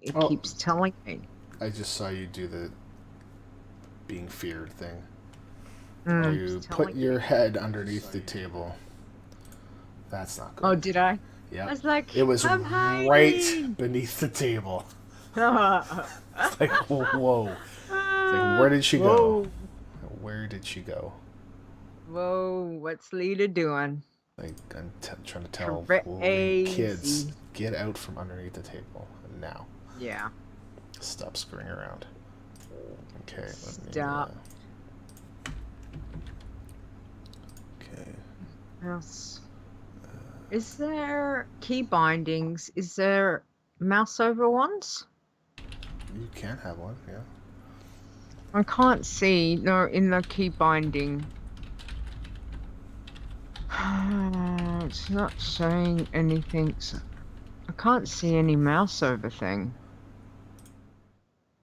It Oh, keeps telling me. I just saw you do the being feared thing. It's You put telling your me. head underneath the table. That's not Oh, good. did I? I Yep. was like, It was I'm right hiding. beneath the table. Whoa. It's like, whoa. It's like, where did she go? Where did she go? Whoa, what's Leeta doing? Like, I'm trying to tell kids, Crazy. get out from underneath the table now. Yeah. Stop screwing around. Okay, let me. Stop. Okay. Mouse. Is there key bindings? Is there mouse over ones? You can have one, yeah. I can't see. No, in the key binding. It's not saying anything. I can't see any mouse over thing.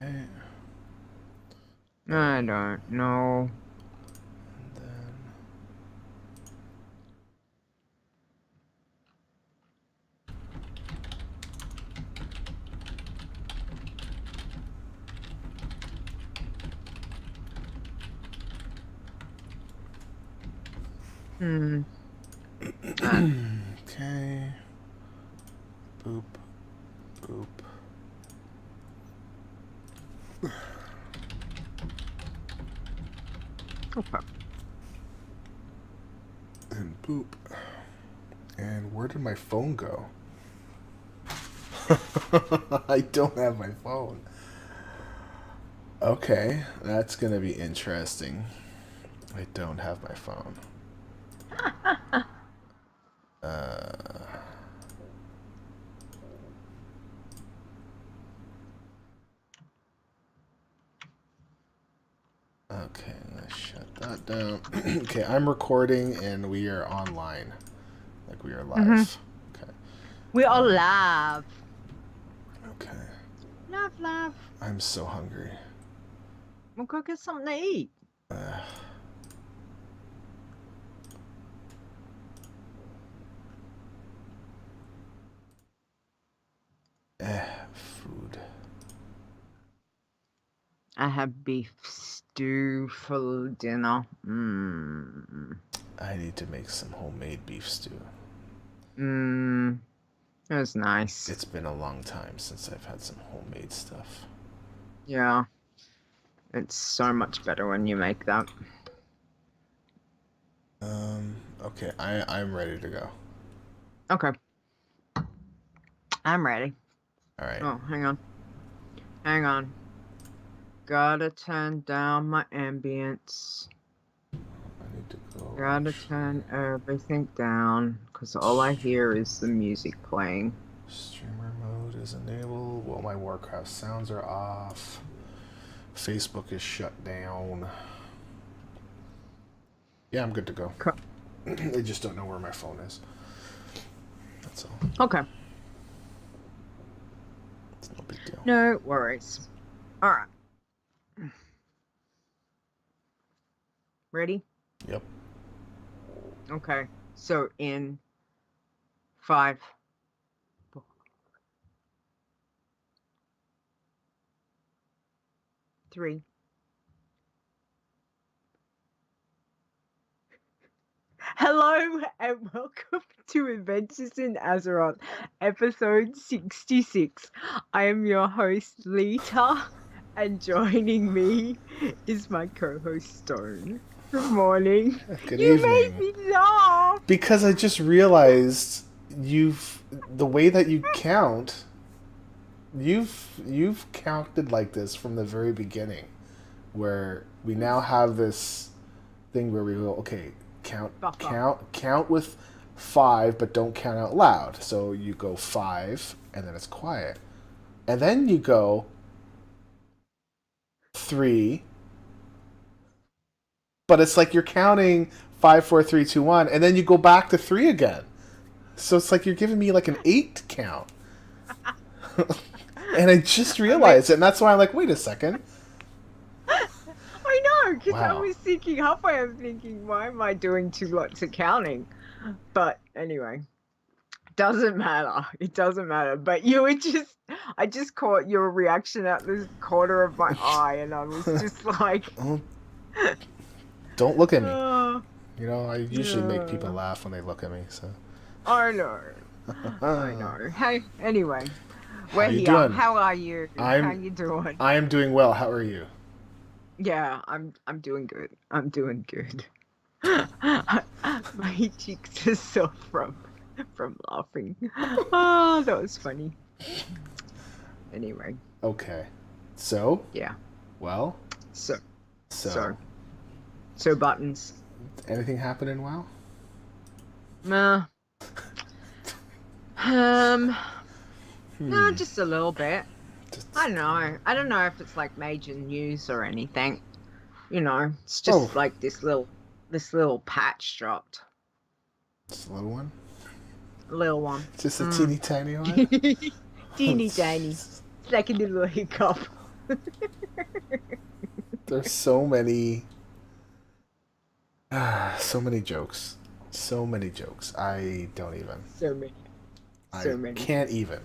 Okay. I don't know. And Hmm. then. Okay. Boop. Boop. Okay. And boop. And where did my phone go? I don't have my phone. Okay, that's gonna be interesting. I don't have my phone. Okay, let's shut that down. Okay, I'm recording and we are online. Like we are live. Okay. We are live. Okay. Love. I'm so hungry. We'll go get something to eat. Food. I have beef stew for dinner. I need to make some homemade beef stew. It was nice. It's been a long time since I've had some homemade stuff. Yeah. It's so much better when you make that. Okay, I'm ready to go. Okay. I'm ready. Alright. Oh, hang on. Gotta turn down my ambience. I need to go. Gotta turn everything down, because all I hear is the music playing. Streamer mode is enabled. Well, my Warcraft sounds are off. Facebook is shut down. Yeah, I'm good to go. I just don't know where my phone is. That's all. Okay. It's no big deal. No worries. All right. Ready? Yep. Okay. So in 5, 4, 3. Hello and welcome to Adventures in Azeroth, episode 66. I am your host, Leeta, and joining me is my co-host, Stone. Good morning. Good You evening. made me laugh. Because I just realized the way that you count, you've counted like this from the very beginning, where we now have this thing where we go, okay, count with 5, but don't count out loud. So you go 5, and then it's quiet, and then you go 3, but it's like you're counting 5, 4, 3, 2, 1, and then you go back to 3 again. So it's like you're giving me like an 8 count. And I just realized it, and that's why I'm like, wait a second. I know, because I Wow. was thinking, halfway I'm thinking, why am I doing 2 lots of counting? But anyway, Doesn't matter. It doesn't matter. But you were I just caught your reaction at the corner of my eye, and I was just like, Oh, don't look at me. oh, You know, I usually make people yeah. laugh when they look at me, so. I know. I know. Hey, anyway, How we're you here. doing? How are you? How I'm you doing? I am doing well. How are you? Yeah, I'm doing good. I'm doing good. My cheeks are sore from laughing. Oh, that was funny. Anyway, Okay. So, yeah. well, So so so buttons. anything happening well? Nah. Um, no, Hmm. just a little bit. I Just, don't know. I don't know if it's like major news or anything. It's oh, just like this little patch dropped. just a little one. Little one. Just a Mm. teeny tiny one. Teeny tiny. It's like a little hiccup. There's so many, so many jokes, so many jokes. I don't even. So many. I So many. can't even.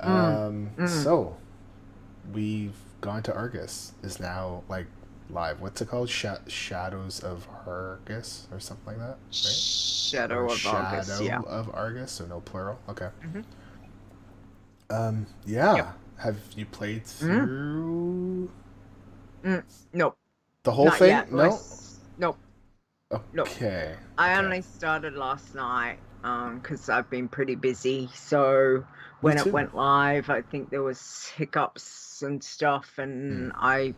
Mm. Mm. So we've gone to Argus. Is now like live. What's it called? Shadows of Argus or something like that, right? Or Shadow of August, yeah. Shadow of Argus, so no plural. Okay. Hmm. Yep. Yeah. Have you played Mm. through Nope. the whole Not thing? yet. No. Nope. Nope. Okay. I Okay. only started last night, because I've been pretty busy. So Me when it too. went live, I think there was hiccups and stuff, Hmm. and I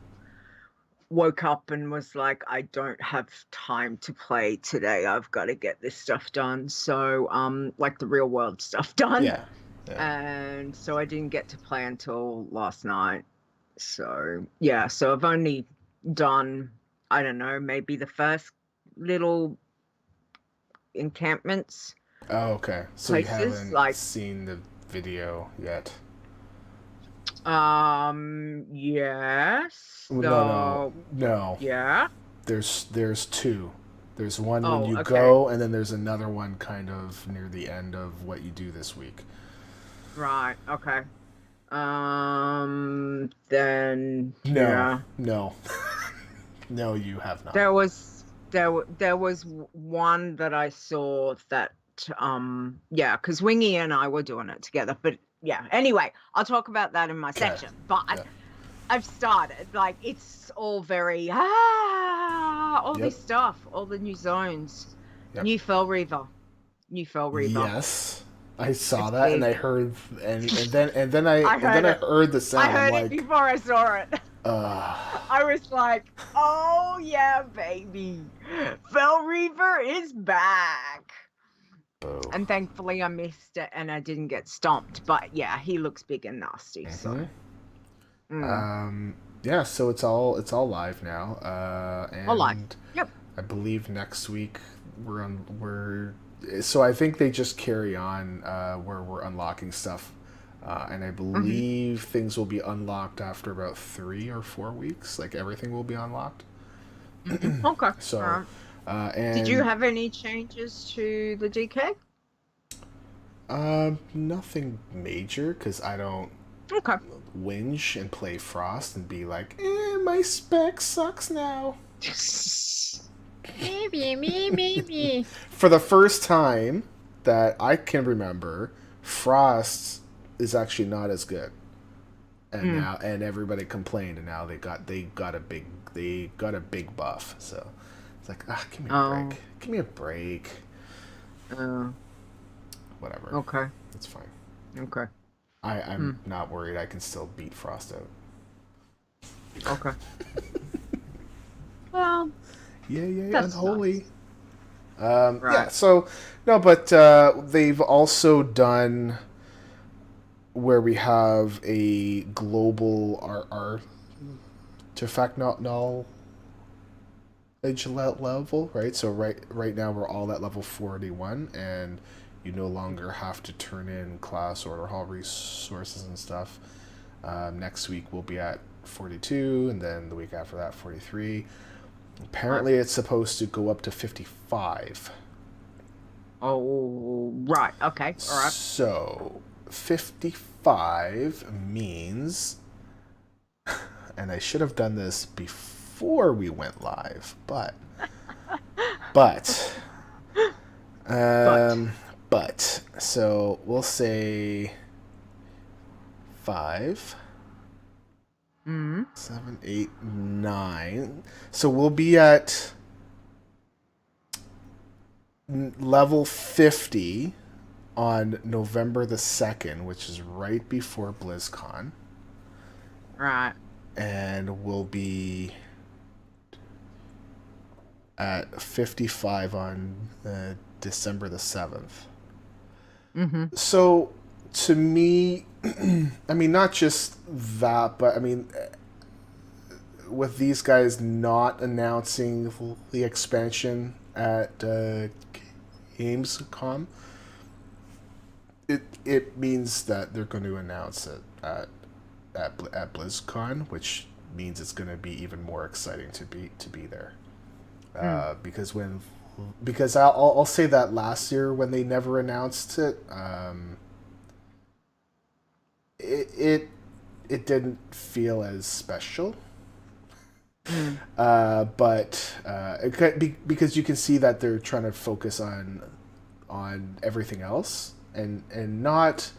woke up and was like, I don't have time to play today. I've got to get this stuff done. So, like the real world stuff done. Yeah. Yeah. And so I didn't get to play until last night. So yeah, so I've only done, I don't know, maybe the first little encampments Oh, okay. So you places, haven't like seen the video yet? yes, No, no, no, no. yeah. There's two. There's one when Oh, you okay, go, and then there's another one kind of near the end of what you do this week. right, okay. Then No, yeah, no, no. You have not. there was one that I saw that yeah, because Wingy and I were doing it together. But yeah, anyway, I'll talk about that in my Okay. section. But Yeah. I've started, like, it's all very all Yep. this stuff, all the new zones, Yep. new Fell Reaver, new Fell Reaver. Yes, I saw It's that, and I big. heard, and then I I and then heard I it. heard the I sound. I'm heard it like, before I saw it. uh, I was like, oh yeah, baby. Fell Reaver is back. boo. And thankfully I missed it and I didn't get stomped. But yeah, he looks big and nasty. So Yeah. So it's all live now. all life. And Yep. I believe next week so I think they just carry on where we're unlocking stuff. And I Hmm. believe things will be unlocked after about 3 or 4 weeks. Like everything will be unlocked. Hmm. Okay. All So, right. Did you and have any changes to the DK? nothing major because I don't Okay. whinge and play Frost and be like, my spec sucks now. Me. For the first time that I can remember, Frost is actually not as good. And Mm. now everybody complained, and now they got a big buff. So it's like, give me a Oh. break. Give me a break. Uh, Whatever. okay. It's fine. Okay. I'm not worried. I can still beat Frost out. Okay. Well, Yay, that's unholy. nice. Yeah, Right. so, no, but they've also done where we have a global artifact knowledge level, right? So right now we're all at level 41, and you no longer have to turn in class order hall resources and stuff. Next week we'll be at 42, and then the week after that 43. Apparently it's supposed to go up to 55. Oh, right. Okay. All right. So 55 means, and I should have done this before we went live, but, But. um, so we'll say 5, Mm. 7, 8, 9. So we'll be at level 50 on November the 2nd, which is right before BlizzCon. Right. And we'll be at 55 on December the 7th. Mm-hmm. So, to me, I mean, not just that, but I mean, with these guys not announcing the expansion at Gamescom, it means that they're going to announce it at BlizzCon, which means it's going to be even more exciting to be there. Because I'll say that last year when they never announced it, it didn't feel as special. But because you can see that they're trying to focus on everything else and not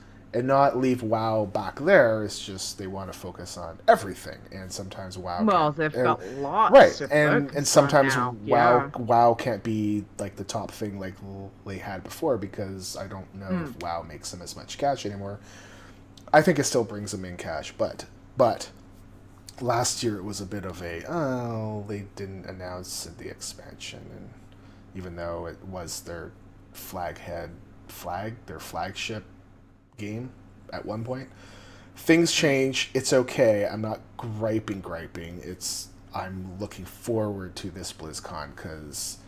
leave WoW back there. It's just they want to focus on everything, and sometimes WoW. Well, they've got lots. Right, to and focus sometimes on WoW now. Yeah. WoW can't be like the top thing like they had before, because I don't know if WoW makes them as much cash anymore. I think it still brings them in cash, but last year it was a bit of a they didn't announce the expansion, and even though it was their flagship game at one point, things change. It's okay. I'm not griping. I'm looking forward to this BlizzCon because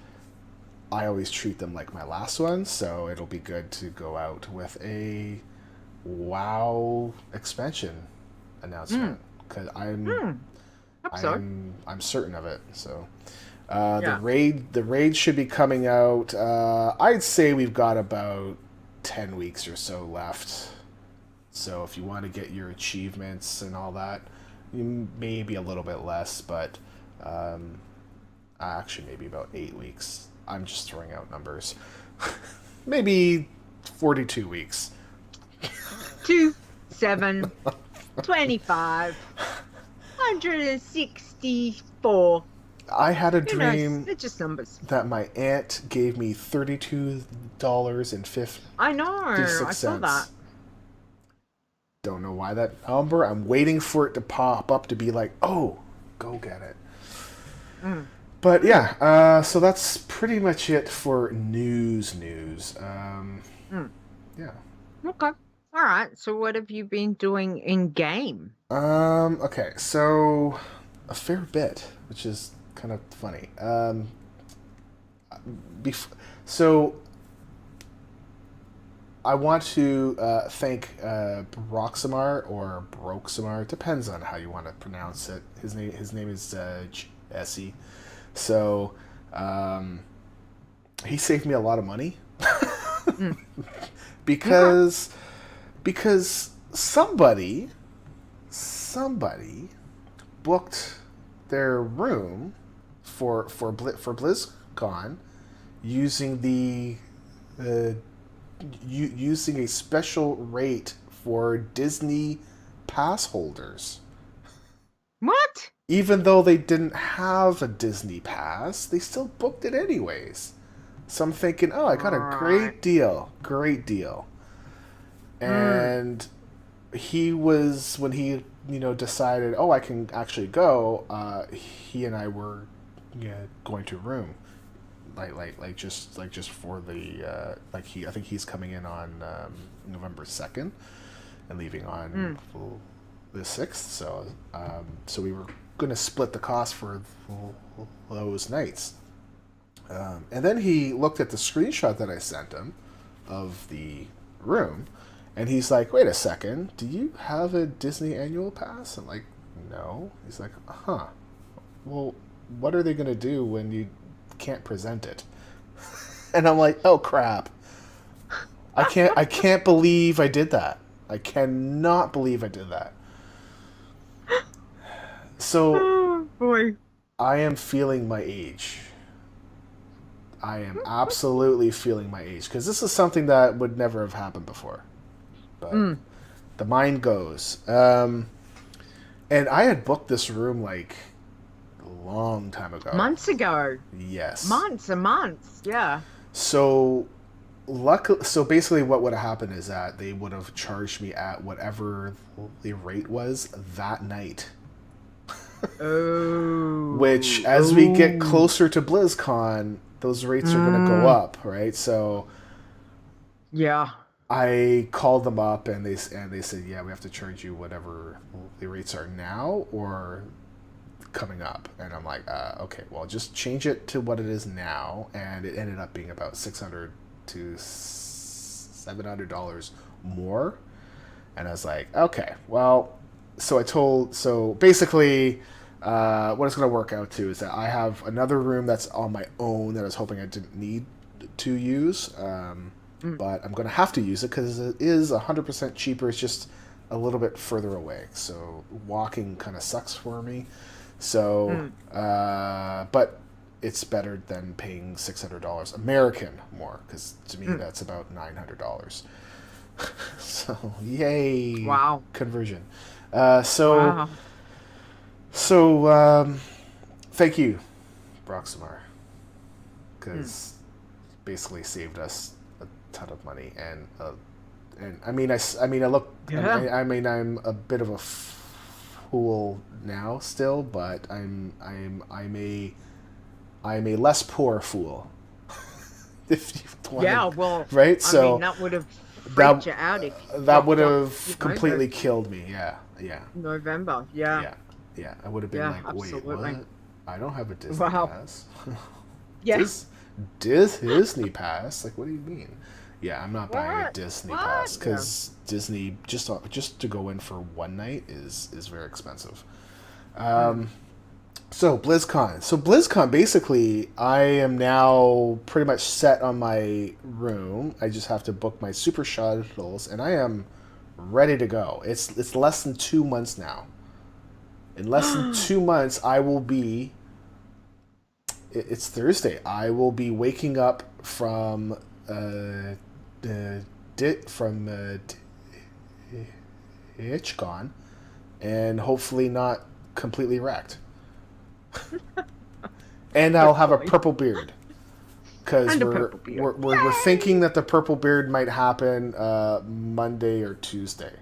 I always treat them like my last one, so it'll be good to go out with a WoW expansion announcement, because I'm certain of it. So the raid should be coming out. I'd say we've got about 10 weeks or so left. So if you want to get your achievements and all that, maybe a little bit less, but actually maybe about 8 weeks. I'm just throwing out numbers. Maybe 42 weeks. 2, 7, 25, 164. I had a dream They're just numbers. that my aunt gave me $32.56. I know. I saw that. Don't know why that number. I'm waiting for it to pop up to be like, oh, go get it. But yeah, so that's pretty much it for news. Yeah. Okay. All right. So what have you been doing in game? Okay, so a fair bit, which is kind of funny. So I want to thank Broxamar or Broxamar, depends on how you want to pronounce it. His name is Jesse. So he saved me a lot of money because somebody booked their room for BlizzCon using using a special rate for Disney pass holders. What? Even though they didn't have a Disney pass, they still booked it anyways. So I'm thinking, oh, I got a great deal. And he was, when he decided, oh, I can actually go, he and I were going to room. Like just for the I think he's coming in on November 2nd and leaving on the 6th. So we were gonna split the cost for those nights. And then he looked at the screenshot that I sent him of the room, and he's like, "Wait a second, do you have a Disney annual pass?" I'm like, "No." He's like, "Huh. Well, what are they gonna do when you can't present it?" And I'm like, oh crap. I can't believe I did that. I cannot believe I did that. So Oh boy. I am feeling my age. I am absolutely feeling my age because this is something that would never have happened before. But the mind goes. And I had booked this room like a long time ago. Months ago. Yes. Months and months. Yeah. So so basically what would have happened is that they would have charged me at whatever the rate was that night. Oh. Which, as we get closer to BlizzCon, those rates are going to go up, right? So yeah. I called them up and they said, yeah, we have to charge you whatever the rates are now or coming up. And I'm like, okay, well, just change it to what it is now. And it ended up being about $600 to $700 more. And I was like, okay, well, so basically what it's going to work out to is that I have another room that's on my own that I was hoping I didn't need to use. But I'm going to have to use it because it is 100% cheaper. It's just a little bit further away. So walking kind of sucks for me. So, but it's better than paying $600 American more because to me that's about $900. So, yay. Wow. Conversion. Wow. So, thank you, Broxamar, because basically saved us ton of money and I mean I look I'm a bit of a fool now still, but I'm a less poor fool. If you want, yeah, well, right? I mean, that would have freaked you out if that would have completely killed me. Yeah. November, yeah. I would have been like, absolutely. wait, what? I don't have a Disney pass. Yes. Disney pass? Like, what do you mean? Yeah, I'm not buying a Disney pass because Disney just to go in for one night is very expensive. So BlizzCon, basically, I am now pretty much set on my room. I just have to book my super shuttles, and I am ready to go. It's less than 2 months now. In less than 2 months, I will be. It's Thursday. I will be waking up from HitchCon, and hopefully not completely wrecked. And I'll have a purple beard because we're thinking that the purple beard might happen Monday or Tuesday.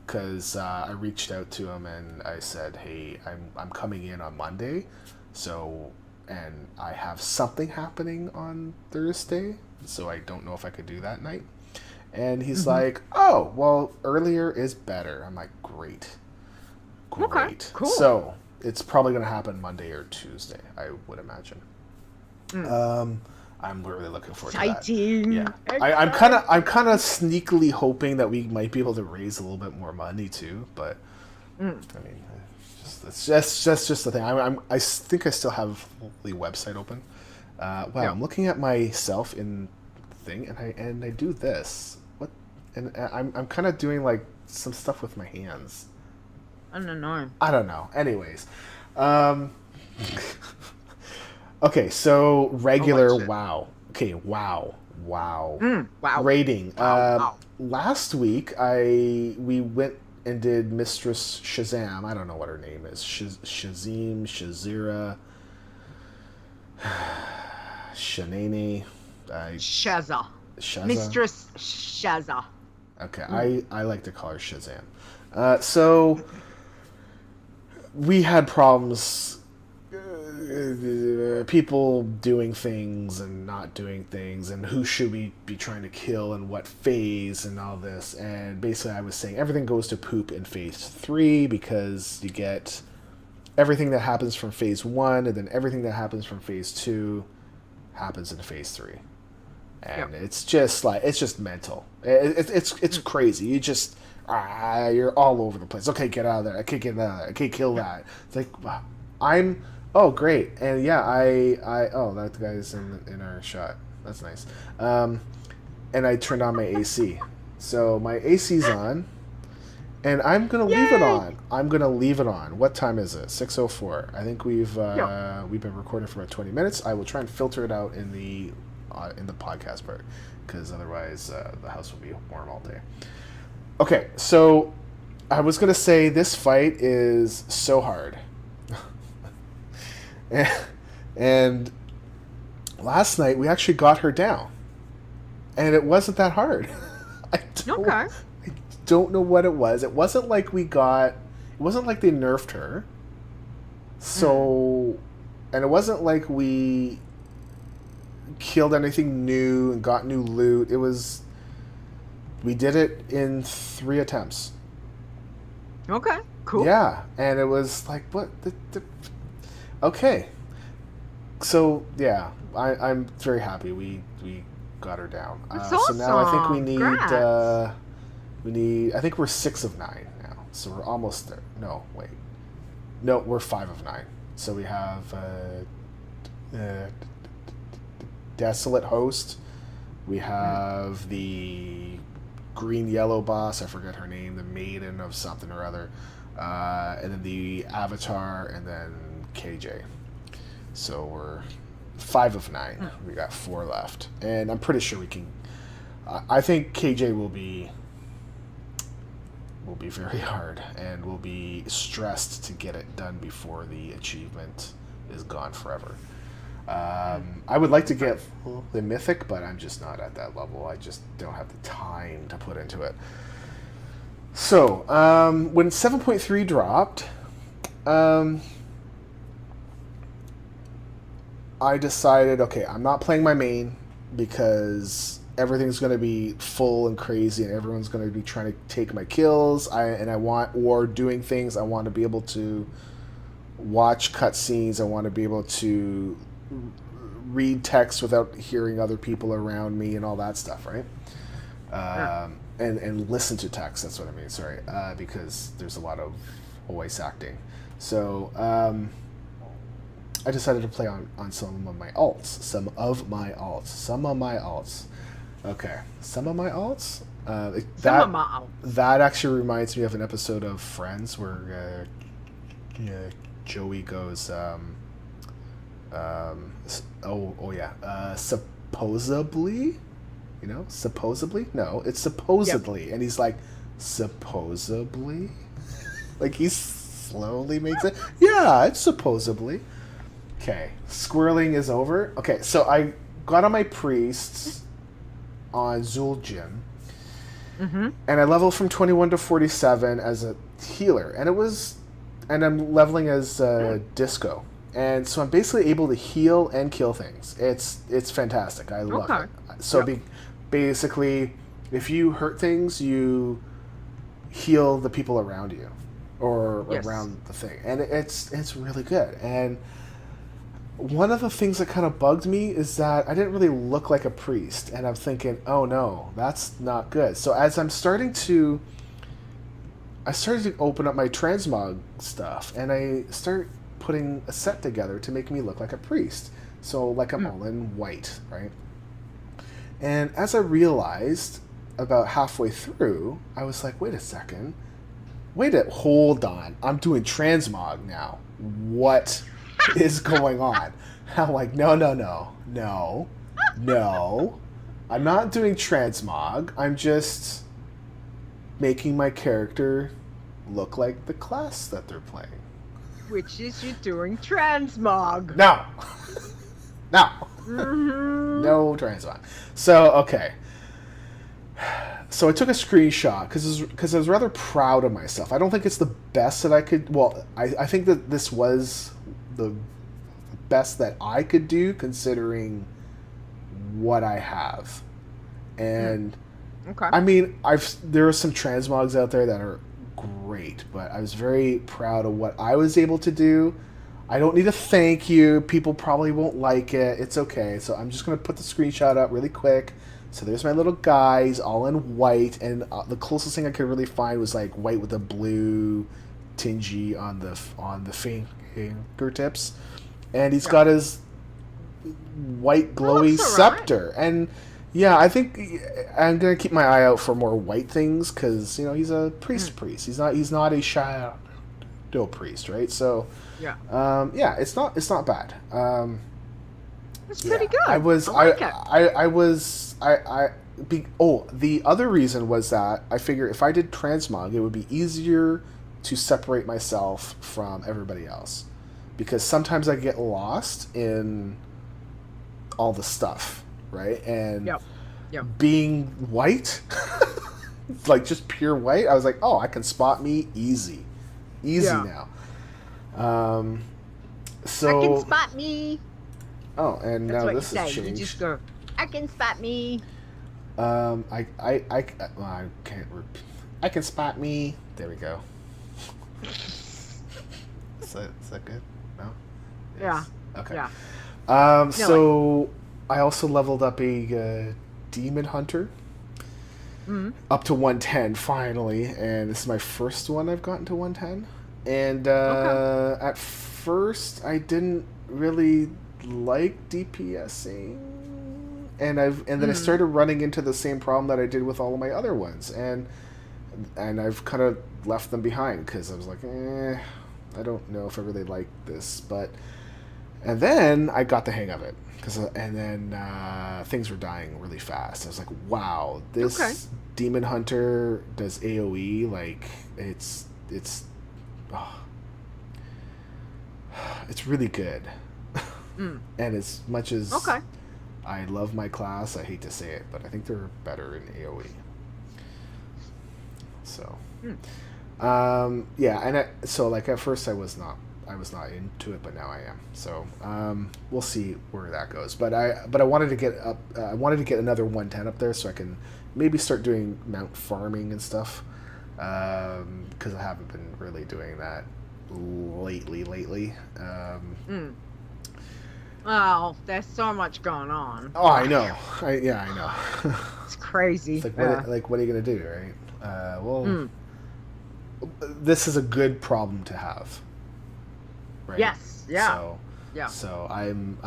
Because I reached out to him and I said, hey, I'm coming in on Monday, and I have something happening on Thursday, so I don't know if I could do that night. And he's like, oh, well, earlier is better. I'm like, great. Okay, cool. So it's probably going to happen Monday or Tuesday, I would imagine. I'm really looking forward to that. Yeah, I'm kind of sneakily hoping that we might be able to raise a little bit more money too. But I mean, that's just the thing. I think I still have the website open. Wow, yeah. I'm looking at myself in the thing, and I do this. What? And I'm kind of doing like some stuff with my hands. I don't know. Anyways, okay, so regular WoW. Okay, WoW. Wow. Rating. Wow. Last week we went and did Mistress Shazam. I don't know what her name is. Shazim, Shazira, Shanani. Shaza. Shaza. Mistress Shaza. Okay, I like to call her Shazam. So we had problems. People doing things and not doing things, and who should we be trying to kill and what phase and all this. And basically I was saying everything goes to poop in phase 3 because you get everything that happens from phase 1 and then everything that happens from phase 2 happens in phase 3. And it's just mental. It's crazy. You just you're all over the place. Okay, get out of there. I can't get out of there. I can't kill that. It's like oh, great. And yeah, that guy's in our shot. That's nice. and I turned on my AC. So my AC's on, and I'm gonna leave it Yay! on. I'm gonna leave it on. What time is it? 6:04. I think we've been recording for about 20 minutes. I will try and filter it out in the podcast part, because otherwise the house will be warm all day. Okay, so I was gonna say this fight is so hard, and last night we actually got her down, and it wasn't that hard. I don't know what it was. It wasn't like they nerfed her. So, and it wasn't like we killed anything new and got new loot. We did it in 3 attempts. Okay, cool. Yeah, and it was like, what? Okay. So, yeah, I'm very happy we got her down. That's So now I think we need, I think we're 6 of 9 now. So we're almost there. No, wait. No, we're 5 of 9. So we have Desolate Host. We have the green-yellow boss. I forget her name. The Maiden of something or other. And then the Avatar, and then KJ. So we're 5 of 9. We got 4 left. And I'm pretty sure we can... I think KJ will be very hard, and will be stressed to get it done before the achievement is gone forever. I would like to get the Mythic, but I'm just not at that level. I just don't have the time to put into it. So, when 7.3 dropped, I decided, okay, I'm not playing my main because everything's going to be full and crazy, and everyone's going to be trying to take my kills. Or doing things. I want to be able to watch cutscenes. I want to be able to read text without hearing other people around me and all that stuff, right? And listen to text. That's what I mean. Sorry, because there's a lot of voice acting. So I decided to play on some of my alts. Some of my alts. Okay, some of my alts. That actually reminds me of an episode of Friends where Joey goes, supposedly, supposedly? No, it's supposedly. Yep. And he's like, supposedly? Like he slowly makes it. Yeah, it's supposedly. Okay, squirreling is over. Okay, so I got on my priests on Zul'jin, and I leveled from 21 to 47 as a healer, and I'm leveling as Disco, and so I'm basically able to heal and kill things. It's fantastic. I love it. So basically, if you hurt things, you heal the people around you, or around the thing, and it's really good. And one of the things that kind of bugged me is that I didn't really look like a priest, and I'm thinking, oh no, that's not good. So as I started to open up my transmog stuff, and I start putting a set together to make me look like a priest. So like I'm all in white, right? And as I realized about halfway through, I was like, wait a second. Hold on. I'm doing transmog now. What is going on? I'm like, no. I'm not doing transmog. I'm just making my character look like the class that they're playing. Which is you're doing transmog. No. No transmog. So, okay. So I took a screenshot because I was rather proud of myself. I don't think it's the best that I could... Well, I think that this was the best that I could do considering what I have. And okay. I mean, there are some transmogs out there that are great, but I was very proud of what I was able to do. I don't need a thank you. People probably won't like it. It's okay. So I'm just going to put the screenshot up really quick. So there's my little guy. He's all in white, and the closest thing I could really find was like white with a blue tingy on the fingertips, and he's got his white glowy scepter, and Yeah, I think I'm gonna keep my eye out for more white things because he's a priest. He's not a shadow priest, right? So Yeah. yeah, it's not bad. It's Yeah, pretty good. I was I like it. I was the other reason was that I figure if I did transmog, it would be easier to separate myself from everybody else because sometimes I get lost in all the stuff, right? And Yep. Yep. being white, like just pure white, I was like, oh, I can spot me easy Yeah. now. Um, I can so spot me. oh, and That's now what you this has say. You changed. just go, I can spot me. Well, I can't. I can spot me. There we go. Is that good? No. Yeah. Yes. Okay. Yeah. So I also leveled up a demon hunter Mm-hmm. up to 110 finally, and this is my first one I've gotten to 110. And Okay. at first I didn't really like DPSing, and then I Mm. started running into the same problem that I did with all of my other ones, and I've kind of left them behind because I was like, I don't know if I really like this, and then I got the hang of it and then things were dying really fast. I was like, wow, Okay. this demon hunter does AOE like it's oh, it's really good. Mm. And as much as Okay. I love my class, I hate to say it, but I think they're better in AOE. So, Mm. yeah, and so like at first I was not into it, but now I am. So we'll see where that goes. But I wanted to get up. I wanted to get another 110 up there so I can maybe start doing mount farming and stuff. Because I haven't been really doing that lately. Mm. Oh, there's so much going on. Oh, I know. I know. It's crazy. It's like Yeah. what are you gonna do, right? Well, Mm. this is a good problem to have, right? Yes. Yeah. So, Yeah. so I'm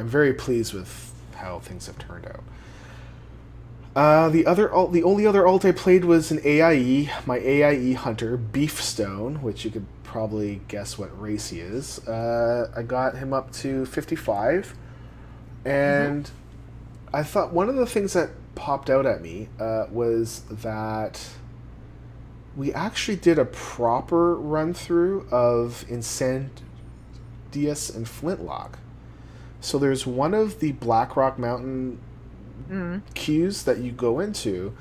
very pleased with how things have turned out. The only other alt I played was an AIE, my AIE hunter, Beefstone, which you could probably guess what race he is. I got him up to 55, Mm-hmm. and I thought one of the things that popped out at me was that we actually did a proper run through of Incendious and Flintlock. So there's one of the Blackrock Mountain Mm. queues that you go into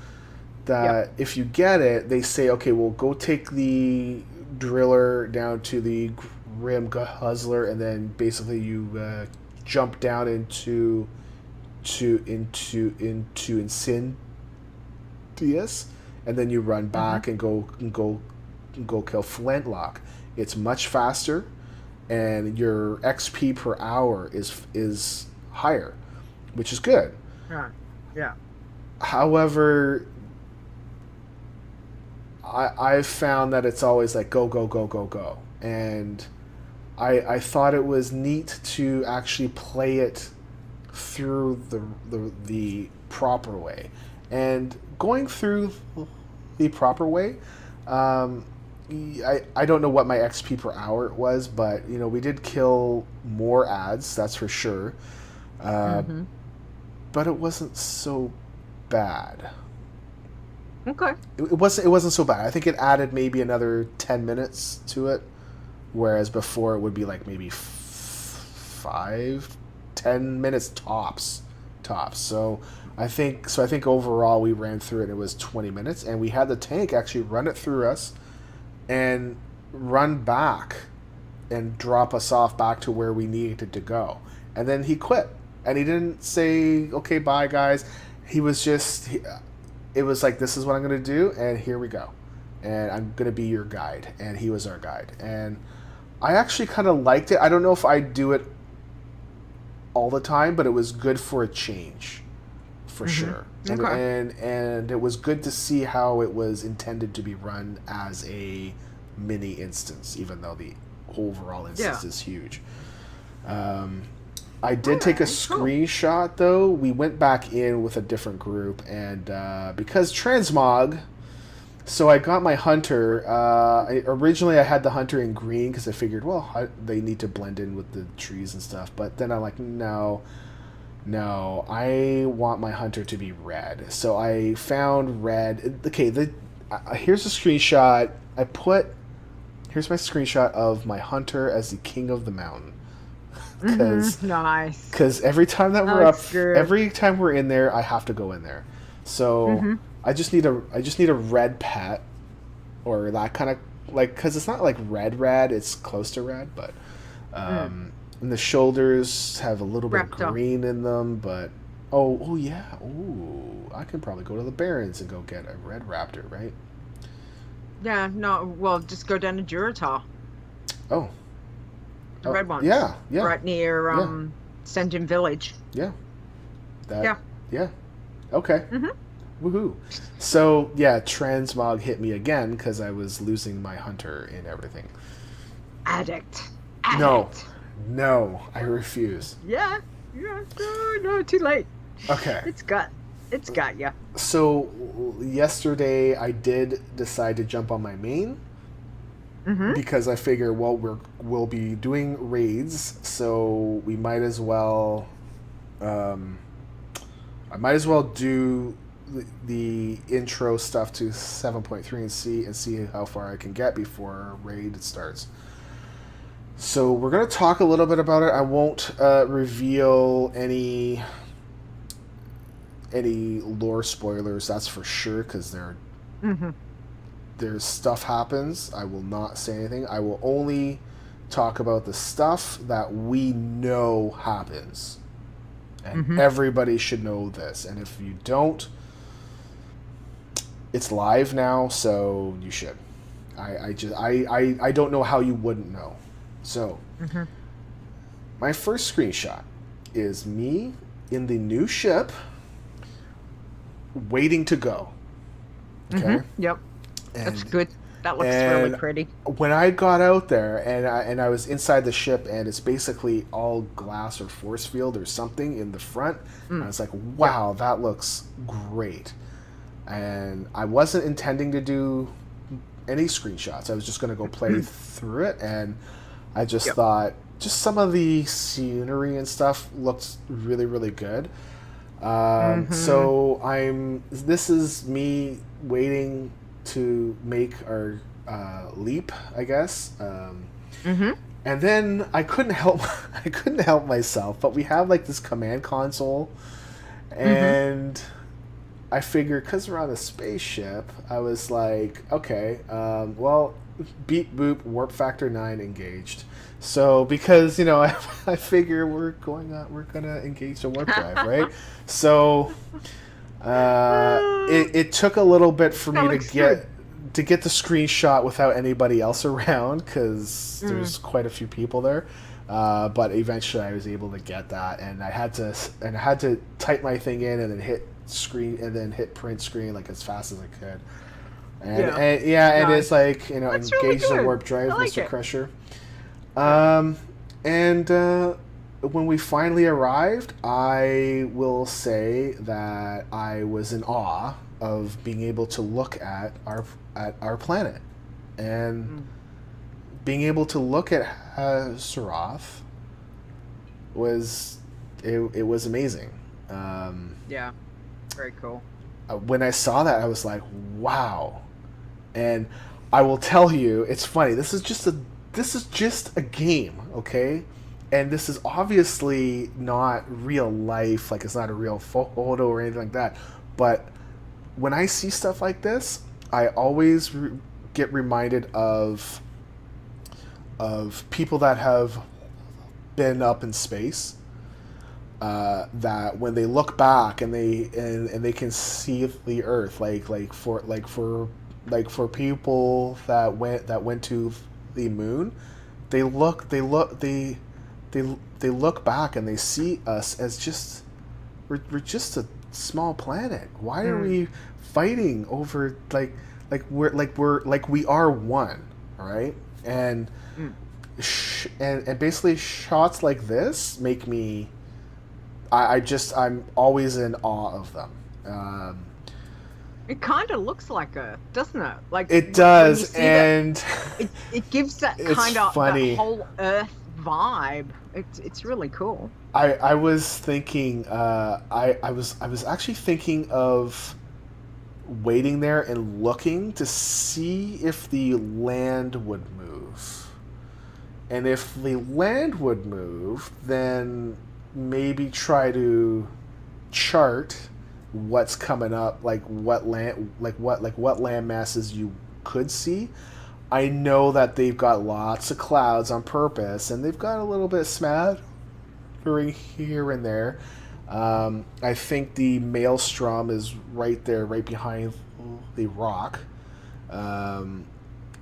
that Yep. if you get it, they say, okay, well, go take the driller down to the Grim Guzzler, and then basically you jump down into Incendious, and then you run Mm-hmm. back and go kill Flintlock. It's much faster, and your XP per hour is higher, which is good. Yeah. Yeah. However, I've found that it's always like go go go go go, and I thought it was neat to actually play it through the proper way, and going through the proper way. Um, I don't know what my XP per hour was, but we did kill more ads, that's for sure. Uh, Mm-hmm. but it wasn't so bad. Okay. It wasn't so bad. I think it added maybe another 10 minutes to it, whereas before it would be like maybe 5, 10 minutes tops. So I think overall we ran through it. And it was 20 minutes, and we had the tank actually run it through us and run back and drop us off back to where we needed to go. And then he quit, and he didn't say, "Okay, bye, guys." He was just. It was like, this is what I'm going to do, and here we go. And I'm going to be your guide. And he was our guide. And I actually kind of liked it. I don't know if I do it all the time, but it was good for a change, for sure. And, Okay. and it was good to see how it was intended to be run as a mini instance, even though the overall instance Yeah. is huge. Um, I did take a Alright, cool. screenshot though. We went back in with a different group, and because transmog, so I got my hunter. Originally, I had the hunter in green because I figured, well, they need to blend in with the trees and stuff. But then I'm like, no, no, I want my hunter to be red. So I found red. Okay, here's a screenshot. Here's my screenshot of my hunter as the king of the mountain. Nice. Because every time that we're That's good. every time we're in there, I have to go in there. So I just need a red pet, or that kind of like, because it's not like red, it's close to red, but and the shoulders have a little bit of green in them. But oh yeah, I can probably go to the Barrens and go get a red raptor, right? Yeah, no, well, just go down to Durotar. Oh. The red ones. Yeah. Right near Stenton Village. Yeah. Yeah. Okay. Woohoo. So, yeah, transmog hit me again because I was losing my hunter and everything. Addict. No, I refuse. Yeah, no, too late. Okay. It's got ya. So, yesterday I did decide to jump on my main. Because I figure, well, we'll be doing raids, so we might as well. I might as well do the intro stuff to 7.3 and see how far I can get before raid starts. So we're gonna talk a little bit about it. I won't reveal any lore spoilers. That's for sure, because there's stuff happens. I will not say anything. I will only talk about the stuff that we know happens. And everybody should know this. And if you don't, it's live now, so you should. I don't know how you wouldn't know. So, my first screenshot is me in the new ship waiting to go. Okay? Yep. That's good. That looks really pretty. When I got out there and I was inside the ship, and it's basically all glass or force field or something in the front, I was like, wow, that looks great. And I wasn't intending to do any screenshots. I was just going to go play through it, and I just thought just some of the scenery and stuff looked really, really good. So this is me waiting to make our leap, I guess. And then I couldn't help myself, but we have like this command console, and I figured because we're on a spaceship, I was like, okay, well, beep boop, warp factor 9 engaged. So because I figure we're gonna engage the warp drive, right? So it took a little bit for me to get the screenshot without anybody else around, because there's quite a few people there. But eventually I was able to get that, and I had to type my thing in and then hit screen and then hit print screen like as fast as I could. And and it's like, That's engage really the warp drive, like Mr. it. Crusher. When we finally arrived, I will say that I was in awe of being able to look at our planet, and being able to look at Saroth was amazing. Yeah, very cool. When I saw that, I was like, wow. And I will tell you, it's funny. This is just a game, okay? And this is obviously not real life. Like, it's not a real photo or anything like that. But when I see stuff like this, I always get reminded of people that have been up in space. That when they look back and they can see the Earth, like for people that went to the moon, they look back and they see us as just we're just a small planet. Why are we fighting over we are one, all right? And and basically shots like this make me. I'm always in awe of them. It kind of looks like Earth, doesn't it? Like It when you does, see and that, it gives that it's kind of that funny. whole Earth vibe. It's really cool. I was thinking. I was actually thinking of waiting there and looking to see if the land would move. And if the land would move, then maybe try to chart what's coming up, like what land masses you could see. I know that they've got lots of clouds on purpose, and they've got a little bit of smattering here and there. I think the maelstrom is right there, right behind the rock.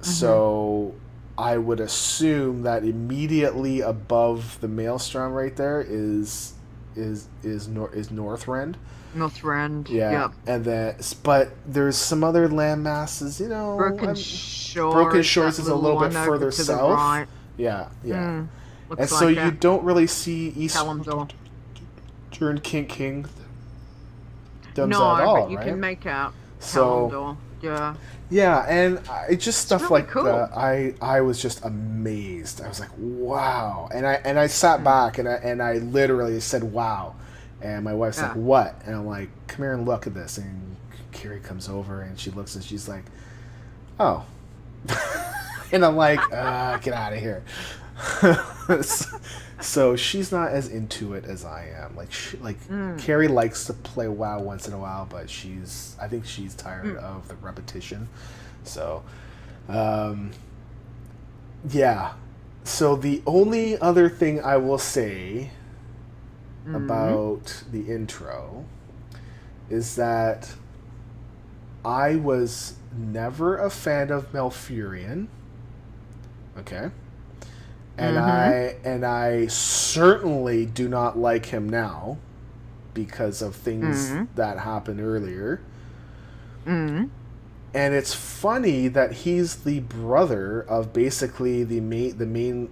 So I would assume that immediately above the maelstrom, right there, is Northrend. Northrend. Yeah, Yep. and then but there's some other land masses. Broken Shores. Broken Shores is a little bit one further over to south. The right. Yeah, yeah. Looks And like so it. you don't really see Kalimdor. Eastern King at No, all, but you right? can make out So- Kalimdor. Yeah. Yeah, and it's just stuff really like cool. that. I was just amazed. I was like, wow, and I sat back and I literally said, wow, and my wife's like, what? And I'm like, come here and look at this. And Carrie comes over and she looks and she's like, oh, and I'm like, get out of here. So she's not as into it as I am. Like Carrie likes to play WoW once in a while, but I think she's tired of the repetition. So, yeah. So the only other thing I will say about the intro is that I was never a fan of Malfurion. Okay. And I certainly do not like him now because of things that happened earlier. And it's funny that he's the brother of basically the main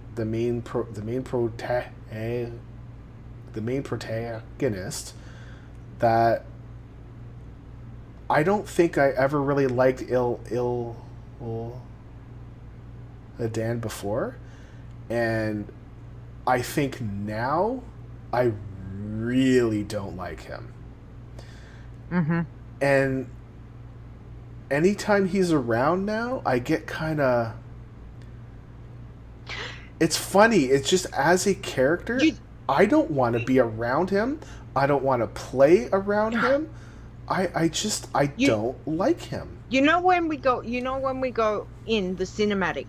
protagonist that I don't think I ever really liked Illidan before. And I think now I really don't like him. And anytime he's around now, I get kind of... It's funny. It's just as a character, I don't want to be around him. I don't want to play around him. I don't like him. You know when we go in the cinematic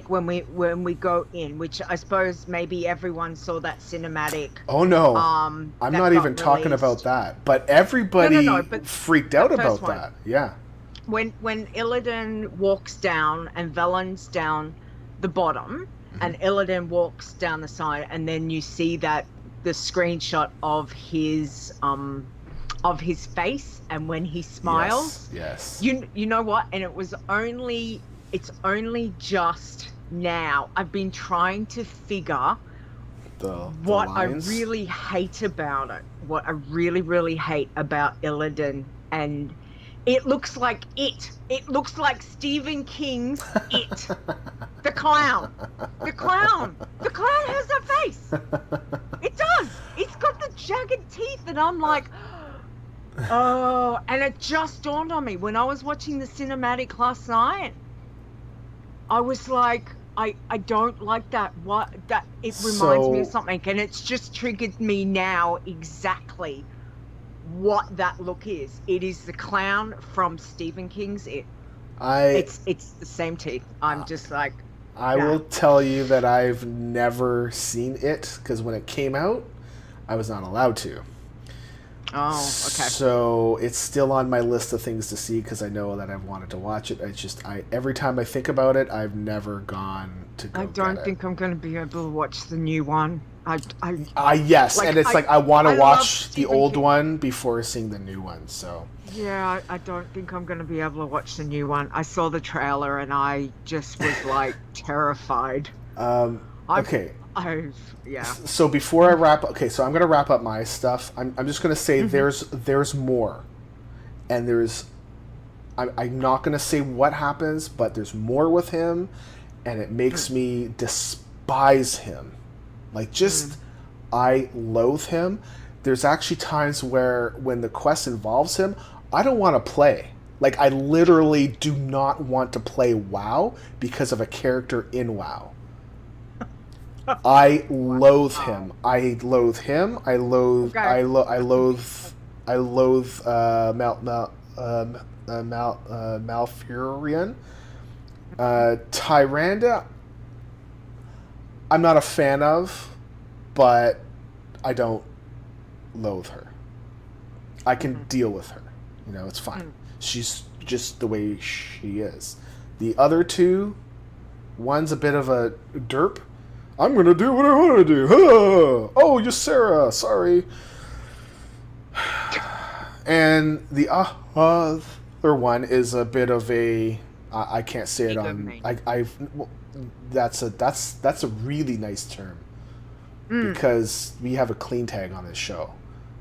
when we go in, which I suppose maybe everyone saw that cinematic. Oh no, I'm not even talking about that. But everybody but freaked out about that. Yeah. When Illidan walks down and Valen's down the bottom, and Illidan walks down the side, and then you see the screenshot of his face, and when he smiles, yes. You know what? And it's only just now I've been trying to figure what I really hate about it. What I really, really hate about Illidan. And it looks like it. It looks like Stephen King's It. The clown. The clown. The clown has that face. It does. It's got the jagged teeth, and I'm like... Oh, and it just dawned on me when I was watching the cinematic last night. I was like, I don't like that. It reminds me of something, and it's just triggered me now exactly what that look is. It is the clown from Stephen King's It. It's the same teeth. I'm just like, I will tell you that I've never seen it because when it came out, I was not allowed to. Oh, okay. So it's still on my list of things to see because I know that I've wanted to watch it. It's just every time I think about it, I've never gone to go. I don't think I'm going to be able to watch the new one. Yes, like, and it's I want to watch the old King. one before seeing the new one. So yeah, I don't think I'm going to be able to watch the new one. I saw the trailer and I just was like terrified. Okay. Yeah. So before I wrap, okay, so I'm gonna wrap up my stuff. I'm just gonna say there's more, and I'm not gonna say what happens, but there's more with him, and it makes me despise him. Like just I loathe him. There's actually times where when the quest involves him, I don't want to play. Like I literally do not want to play WoW because of a character in WoW. I loathe him. I loathe him. I loathe. Okay. I loathe. I loathe. Malfurion. Tyrande. I'm not a fan of, but I don't loathe her. I can deal with her. You know, it's fine. She's just the way she is. The other two, one's a bit of a derp. I'm gonna do what I want to do. Oh, you're Sarah. Sorry. And the other one is a bit of a. I can't say it on. That's a really nice term. Because we have a clean tag on this show,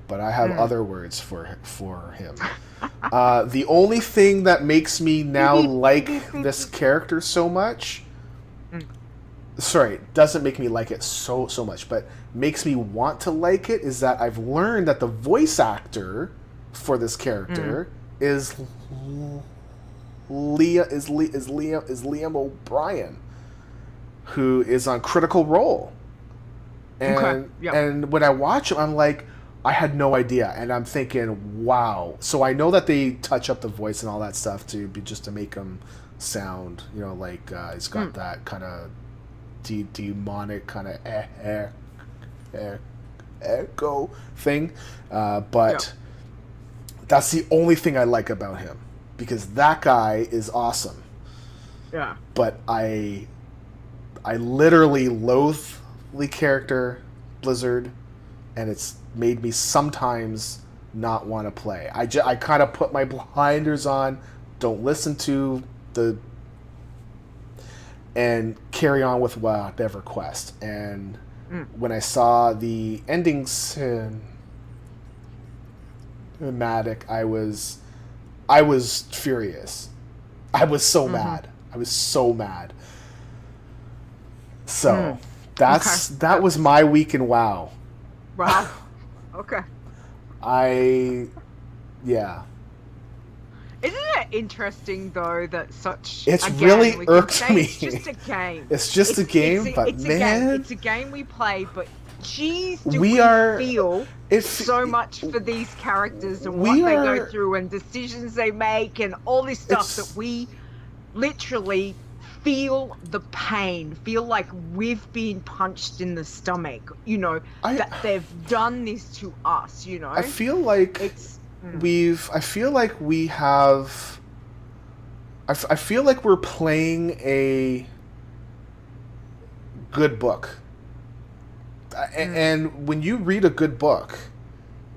but I have other words for him. The only thing that makes me now like this character so much. Sorry, doesn't make me like it so much, but makes me want to like it is that I've learned that the voice actor for this character is Liam O'Brien, who is on Critical Role. And and when I watch him, I'm like, I had no idea, and I'm thinking, wow. So I know that they touch up the voice and all that stuff to make him sound, you know, like he's got that kind of demonic kind of echo thing, but that's the only thing I like about him, because that guy is awesome. Yeah. But I literally loathe the character Blizzard, and it's made me sometimes not want to play. I kind of put my blinders on, don't listen to and carry on with whatever quest. And when I saw the ending cinematic, I was furious. I was so mad. I was so mad. So that was my week in WoW. Wow. Okay. Yeah. Isn't it interesting though that such really irked me. It's just a game. It's just a game, but man, it's a game we play. But geez, we feel so much for these characters and what they go through and decisions they make and all this stuff that we literally feel the pain, feel like we've been punched in the stomach, you know, that they've done this to us, you know. I feel like I feel like we're playing a good book. And when you read a good book,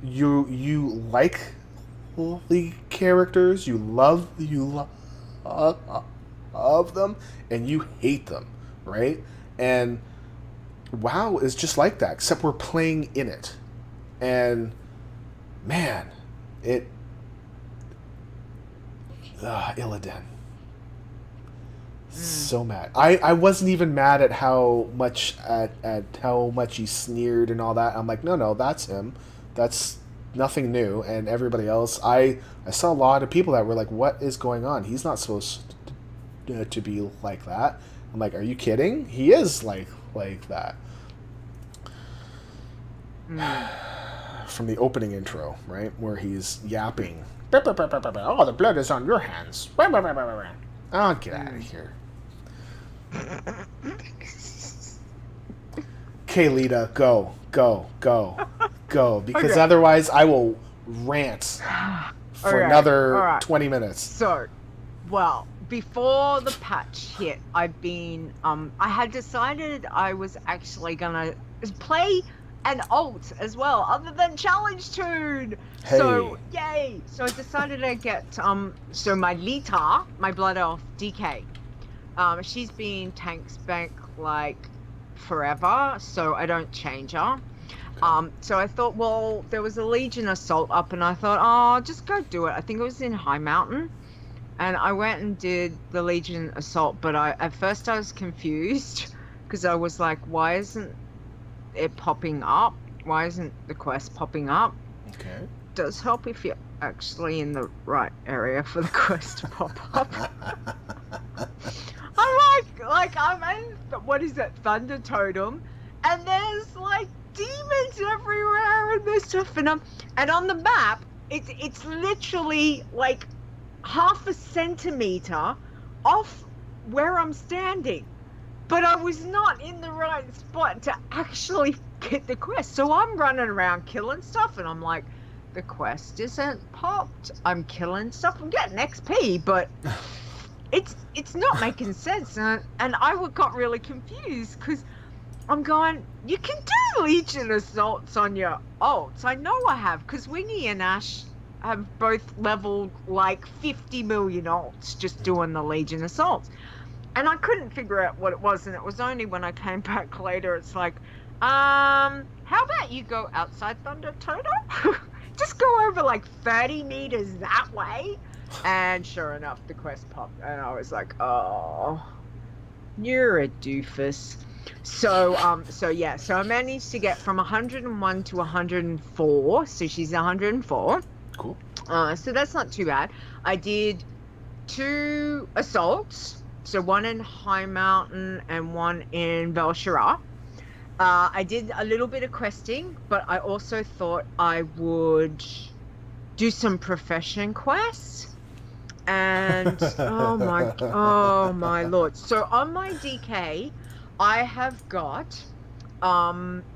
you like the characters, you love them, and you hate them, right? And WoW is just like that, except we're playing in it. And man, Illidan. So mad. I wasn't even mad at how much he sneered and all that. I'm like, no, that's him. That's nothing new. And everybody else, I saw a lot of people that were like, what is going on? He's not supposed to be like that. I'm like, are you kidding? He is like that. From the opening intro, right, where he's yapping. Oh, the blood is on your hands. Oh, get out of here. Okay, Leeta, go, because otherwise I will rant for another 20 minutes. So, well, before the patch hit, I've been, I had decided I was actually gonna play an alt as well, other than Challenge Tune. Hey. So, yay! So I decided to get, so my Leitarr, my Blood Elf DK, She's been tank spank like forever, so I don't change her. So I thought, well, there was a Legion assault up, and I thought, oh, just go do it. I think it was in High Mountain, and I went and did the Legion assault. But at first I was confused because I was like, why isn't it popping up? Why isn't the quest popping up? Okay. It does help if you're actually in the right area for the quest to pop up. I'm like I'm in, what is it, Thunder Totem, and there's like demons everywhere and there's stuff, and on the map it's literally like half a centimeter off where I'm standing, but I was not in the right spot to actually get the quest. So I'm running around killing stuff, and I'm like, the quest isn't popped. I'm killing stuff, I'm getting XP, but it's not making sense. And I got really confused because I'm going, you can do Legion assaults on your ults. I know I have, because Wingy and Ash have both leveled like 50 million ults just doing the Legion assaults. And I couldn't figure out what it was, and it was only when I came back later, it's like, how about you go outside Thunder Totem? Just go over like 30 meters that way. And sure enough, the quest popped, and I was like, oh, you're a doofus. So I managed to get from 101 to 104, so she's 104. Cool. So that's not too bad. I did 2 assaults, so one in High Mountain and one in Velshira. I did a little bit of questing, but I also thought I would do some profession quests. And oh my lord. So on my DK, I have got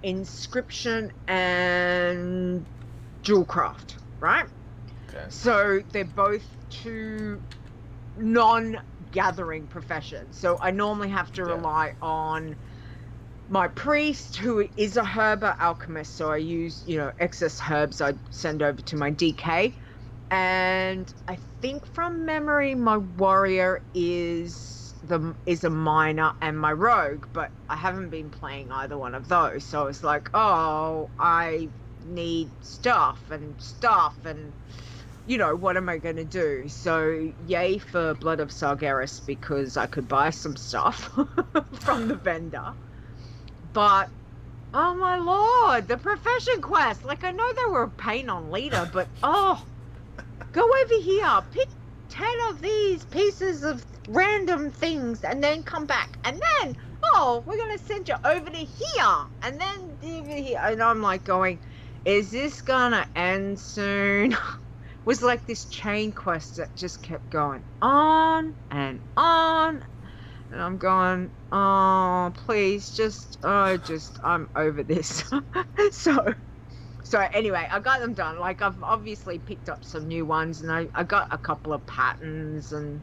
inscription and jewelcraft, right? Okay. So they're both 2 non-gathering professions. So I normally have to rely on my priest, who is a herber alchemist. So I use, excess herbs I send over to my DK. And I think from memory, my warrior is a miner, and my rogue, but I haven't been playing either one of those. So I was like, oh, I need stuff, and what am I going to do? So yay for Blood of Sargeras, because I could buy some stuff from the vendor. But oh my lord, the profession quest, like, I know they were a pain on Leeta, but go over here, pick 10 of these pieces of random things, and then come back, and then we're gonna send you over to here, and then over here. And I'm like going, is this gonna end soon? It was like this chain quest that just kept going on and on, and I'm going, oh please, I'm over this. So anyway, I got them done. Like, I've obviously picked up some new ones, and I got a couple of patterns and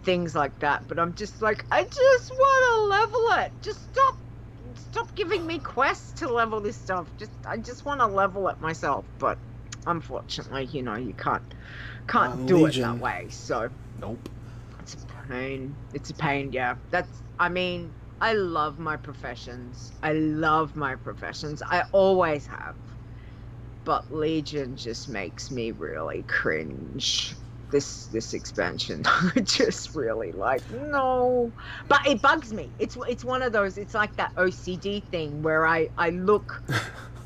things like that. But I'm just like, I just want to level it. Just stop giving me quests to level this stuff. I just want to level it myself. But unfortunately, you can't do it that way. So nope. It's a pain. It's a pain. Yeah. I love my professions. I always have. But Legion just makes me really cringe. This expansion, just really like, no. But it bugs me. It's one of those. It's like that OCD thing where I look,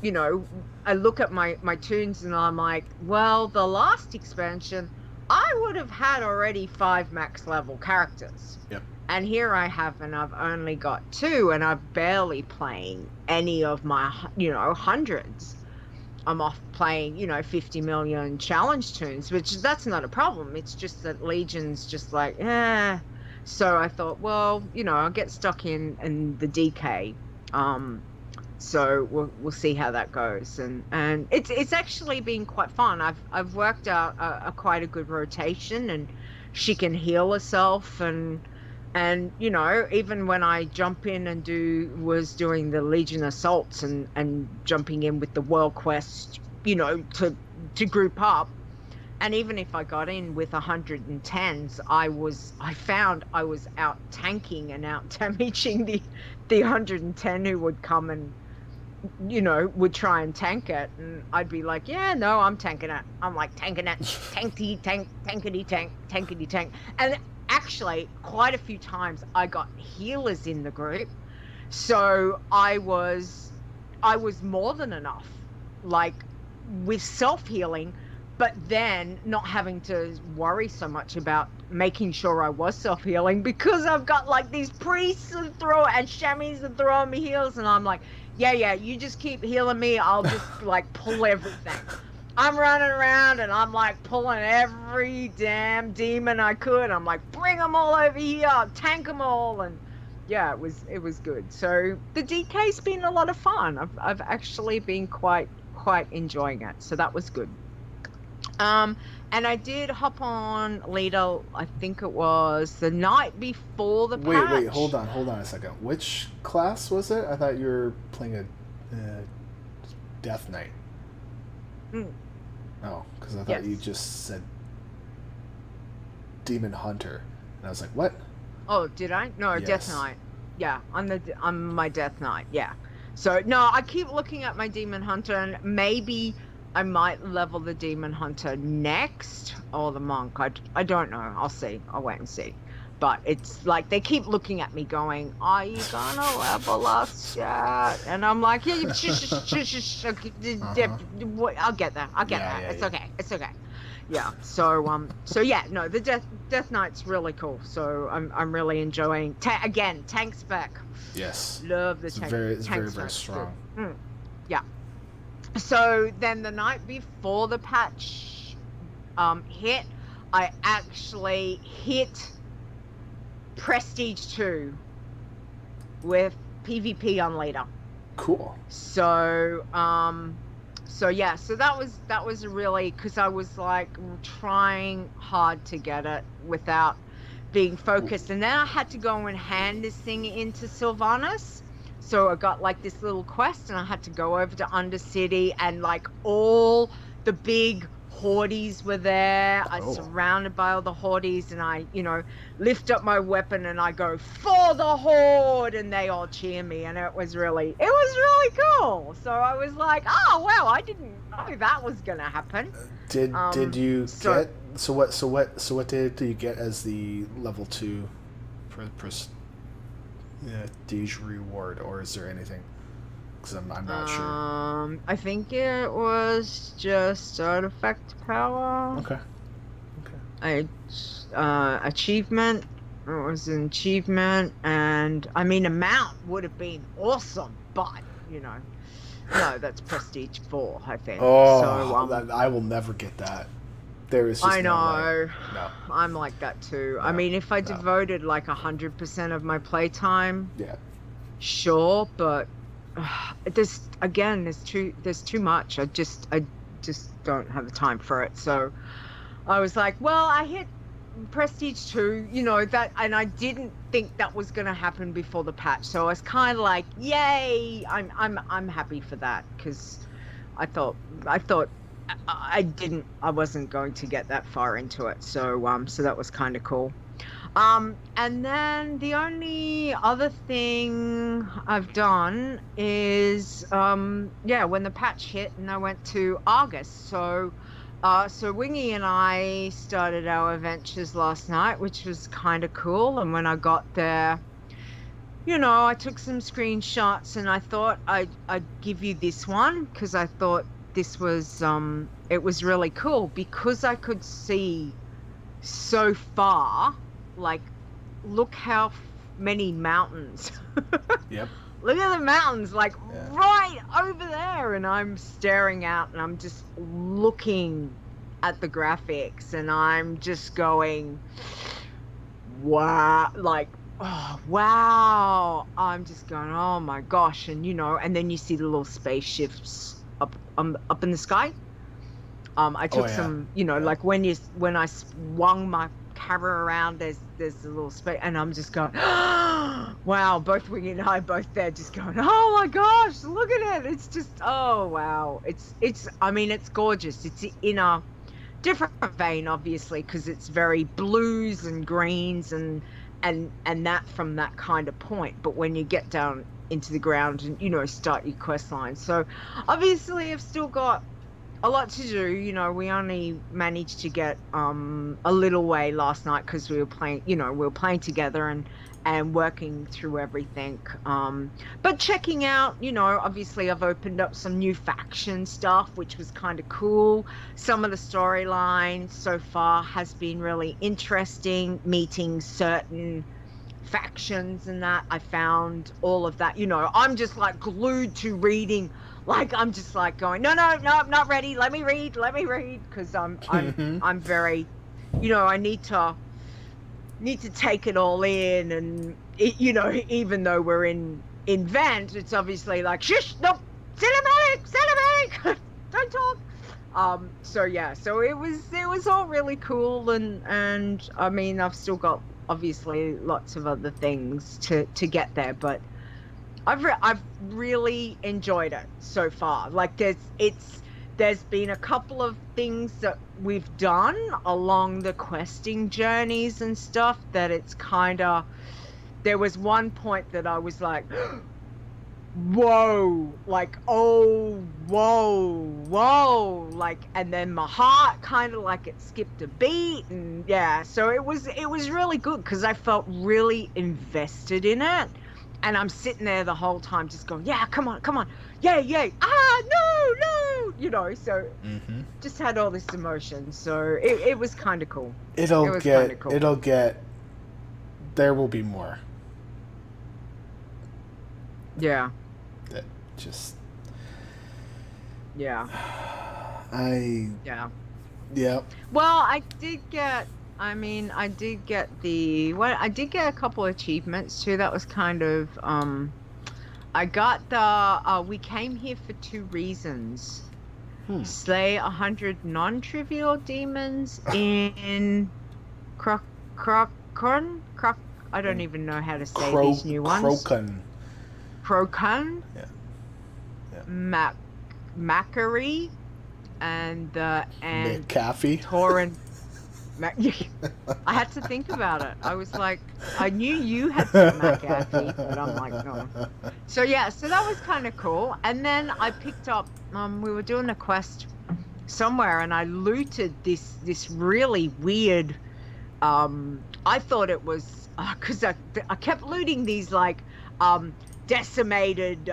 I look at my tunes, and I'm like, well, the last expansion, I would have had already 5 max level characters. Yep. And here I have, and I've only got 2, and I'm barely playing any of my, hundreds. I'm off playing, 50 million challenge tunes, which that's not a problem. It's just that Legion's just like, eh. So I thought, well, I'll get stuck in the DK. So we'll see how that goes. And it's actually been quite fun. I've worked out quite a good rotation, and she can heal herself, and even when I jump in and was doing the Legion assaults and jumping in with the world quest, to group up, And even if I got in with 110s, I found I was out tanking and out damaging the 110 who would come and, would try and tank it. And I'd be like, yeah, no, I'm tanking it. I'm like tanking it, tankity tank, tankity tank, tankity tank. And actually, quite a few times I got healers in the group. So I was more than enough, like with self-healing, but then not having to worry so much about making sure I was self-healing, because I've got like these priests and shammies and throwing me heals, and I'm like, yeah, you just keep healing me, I'll just like pull everything. I'm running around and I'm like pulling every damn demon I could. I'm like, bring them all over here, tank them all. And yeah, it was good. So the DK's been a lot of fun. I've actually been quite enjoying it. So that was good. And I did hop on Leeta, I think it was the night before the patch. Wait, hold on a second. Which class was it? I thought you were playing a Death Knight. Oh, because I thought you just said Demon Hunter, and I was like, what? Oh, did I? No, yes. Death Knight. Yeah, on my Death Knight. Yeah. So no, I keep looking at my Demon Hunter, and maybe I might level the Demon Hunter next, or the Monk. I don't know. I'll see. I'll wait and see. But it's like they keep looking at me going, are you gonna level us yet? And I'm like, yeah, I'll get there. I'll get there. It's okay. It's okay. Yeah. So yeah, no, the Death Knight's really cool. So I'm really enjoying. Again, tank spec. Yes. Love the tank. It's very strong. Yeah. So then the night before the patch hit, I actually hit Prestige 2 with PvP on Leeta. Cool. So yeah, so that was really, because I was like trying hard to get it without being focused, and then I had to go and hand this thing into Sylvanas. So I got like this little quest, and I had to go over to Undercity, and like all the big Hordes were there. I surrounded by all the Hordes, and I, lift up my weapon and I go, for the Horde, and they all cheer me, and it was really cool. So I was like, oh wow, I didn't know that was gonna happen. Did you get so what did you get as the level 2 prestige reward, or is there anything? Because I'm not sure. I think it was just artifact power. Okay. Achievement. It was an achievement, and I mean, a mount would have been awesome, but no, that's prestige 4, I think. Oh, so, I will never get that. There is just I know. No way. No. I'm like that too. No, I mean, if I devoted like 100% of my playtime, yeah, sure, but there's too much. I just don't have the time for it. So I was like, well, I hit Prestige 2, that, and I didn't think that was going to happen before the patch. So I was kind of like, yay, I'm happy for that, because I thought I wasn't going to get that far into it. So so that was kind of cool. And then the only other thing I've done is, when the patch hit and I went to Argus. So Wingy and I started our adventures last night, which was kind of cool. And when I got there, I took some screenshots, and I thought I'd give you this one, because I thought this was, it was really cool, because I could see so far. Like, look how many mountains. Yep. Look at the mountains, like right over there, and I'm staring out, and I'm just looking at the graphics, and I'm just going, wow, like, oh wow. I'm just going, oh my gosh. And and then you see the little spaceships up in the sky. I took some, like when I swung my camera around, there's a little space, and I'm just going, oh, wow. Both Wingy and I both there just going, oh my gosh, look at it. It's just, oh wow. It's I mean, it's gorgeous. It's in a different vein, obviously, because it's very blues and greens and that from that kind of point. But when you get down into the ground and, you know, start your quest line. So obviously I've still got a lot to do. You know, we only managed to get a little way last night because we were playing, you know, we were playing together and working through everything. But checking out, you know, obviously I've opened up some new faction stuff, which was kind of cool. Some of the storyline so far has been really interesting, meeting certain factions and that. I found all of that, you know, I'm just like glued to reading. Like, I'm just like going, no, I'm not ready. Let me read. Because I'm very, you know, I need to take it all in. And, you know, even though we're in Vent, it's obviously like, shush, no, cinematic, don't talk. So yeah, so it was all really cool. And I mean, I've still got obviously lots of other things to get there, but I've really enjoyed it so far. Like there's been a couple of things that we've done along the questing journeys and stuff that it's kind of, there was one point that I was like, whoa, like, oh, whoa, like, and then my heart kind of like it skipped a beat. And yeah, so it was really good because I felt really invested in it. And I'm sitting there the whole time just going, yeah, come on, yay, no, you know, so just had all this emotion. So it was kind of cool. It'll get, there will be more. Yeah. That just... Yeah. Yeah. Well, I did get a couple of achievements too. That was kind of, I got the, we came here for 2 reasons. Slay 100 non-trivial demons in Crocon? I don't even know how to say these new ones. Crocon? Yeah. Macquarie and McAfee. Torrent. I had to think about it. I was like, I knew you had some McAfee, but I'm like, no. So yeah, so that was kind of cool. And then I picked up, we were doing a quest somewhere, and I looted this really weird. I thought it was because I kept looting these like decimated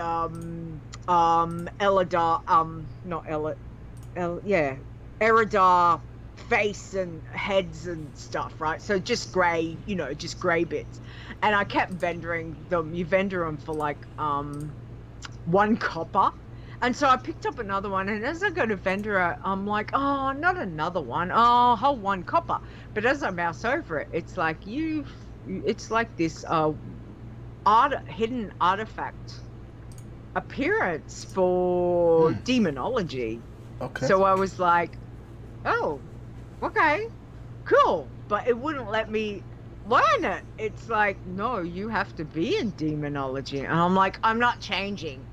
Eridar face and heads and stuff, right? So just grey, you know, just grey bits. And I kept vendoring them. You vendor them for like 1 copper. And so I picked up another one, and as I go to vendor it, I'm like, oh, not another one. Oh, whole 1 copper. But as I mouse over it, it's like it's like this hidden artifact appearance for demonology. Okay. So I was like, oh, okay, cool. But it wouldn't let me learn it. It's like, no, you have to be in demonology. And I'm like, I'm not changing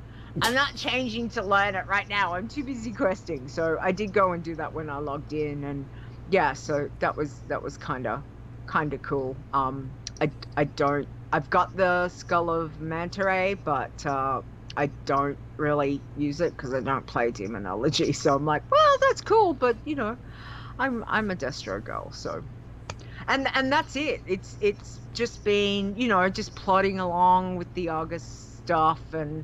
to learn it right now. I'm too busy questing. So I did go and do that when I logged in, and yeah, so that was kind of cool. I've got the Skull of Manta Ray, but I don't really use it because I don't play demonology. So I'm like, well, that's cool, but you know, I'm a Destro girl, so and that's it. It's just been, you know, just plodding along with the August stuff and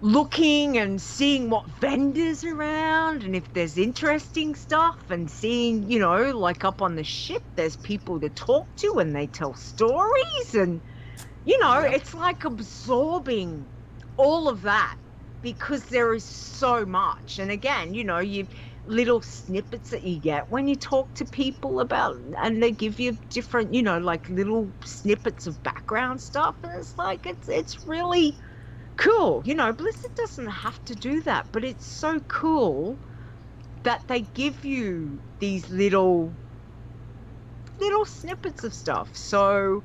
looking and seeing what vendors are around and if there's interesting stuff, and seeing, you know, like up on the ship there's people to talk to and they tell stories, and you know, it's like absorbing all of that because there is so much. And again, you know, you little snippets that you get when you talk to people about, and they give you different, you know, like little snippets of background stuff, and it's like it's really cool. You know, Blizzard doesn't have to do that, but it's so cool that they give you these little snippets of stuff. So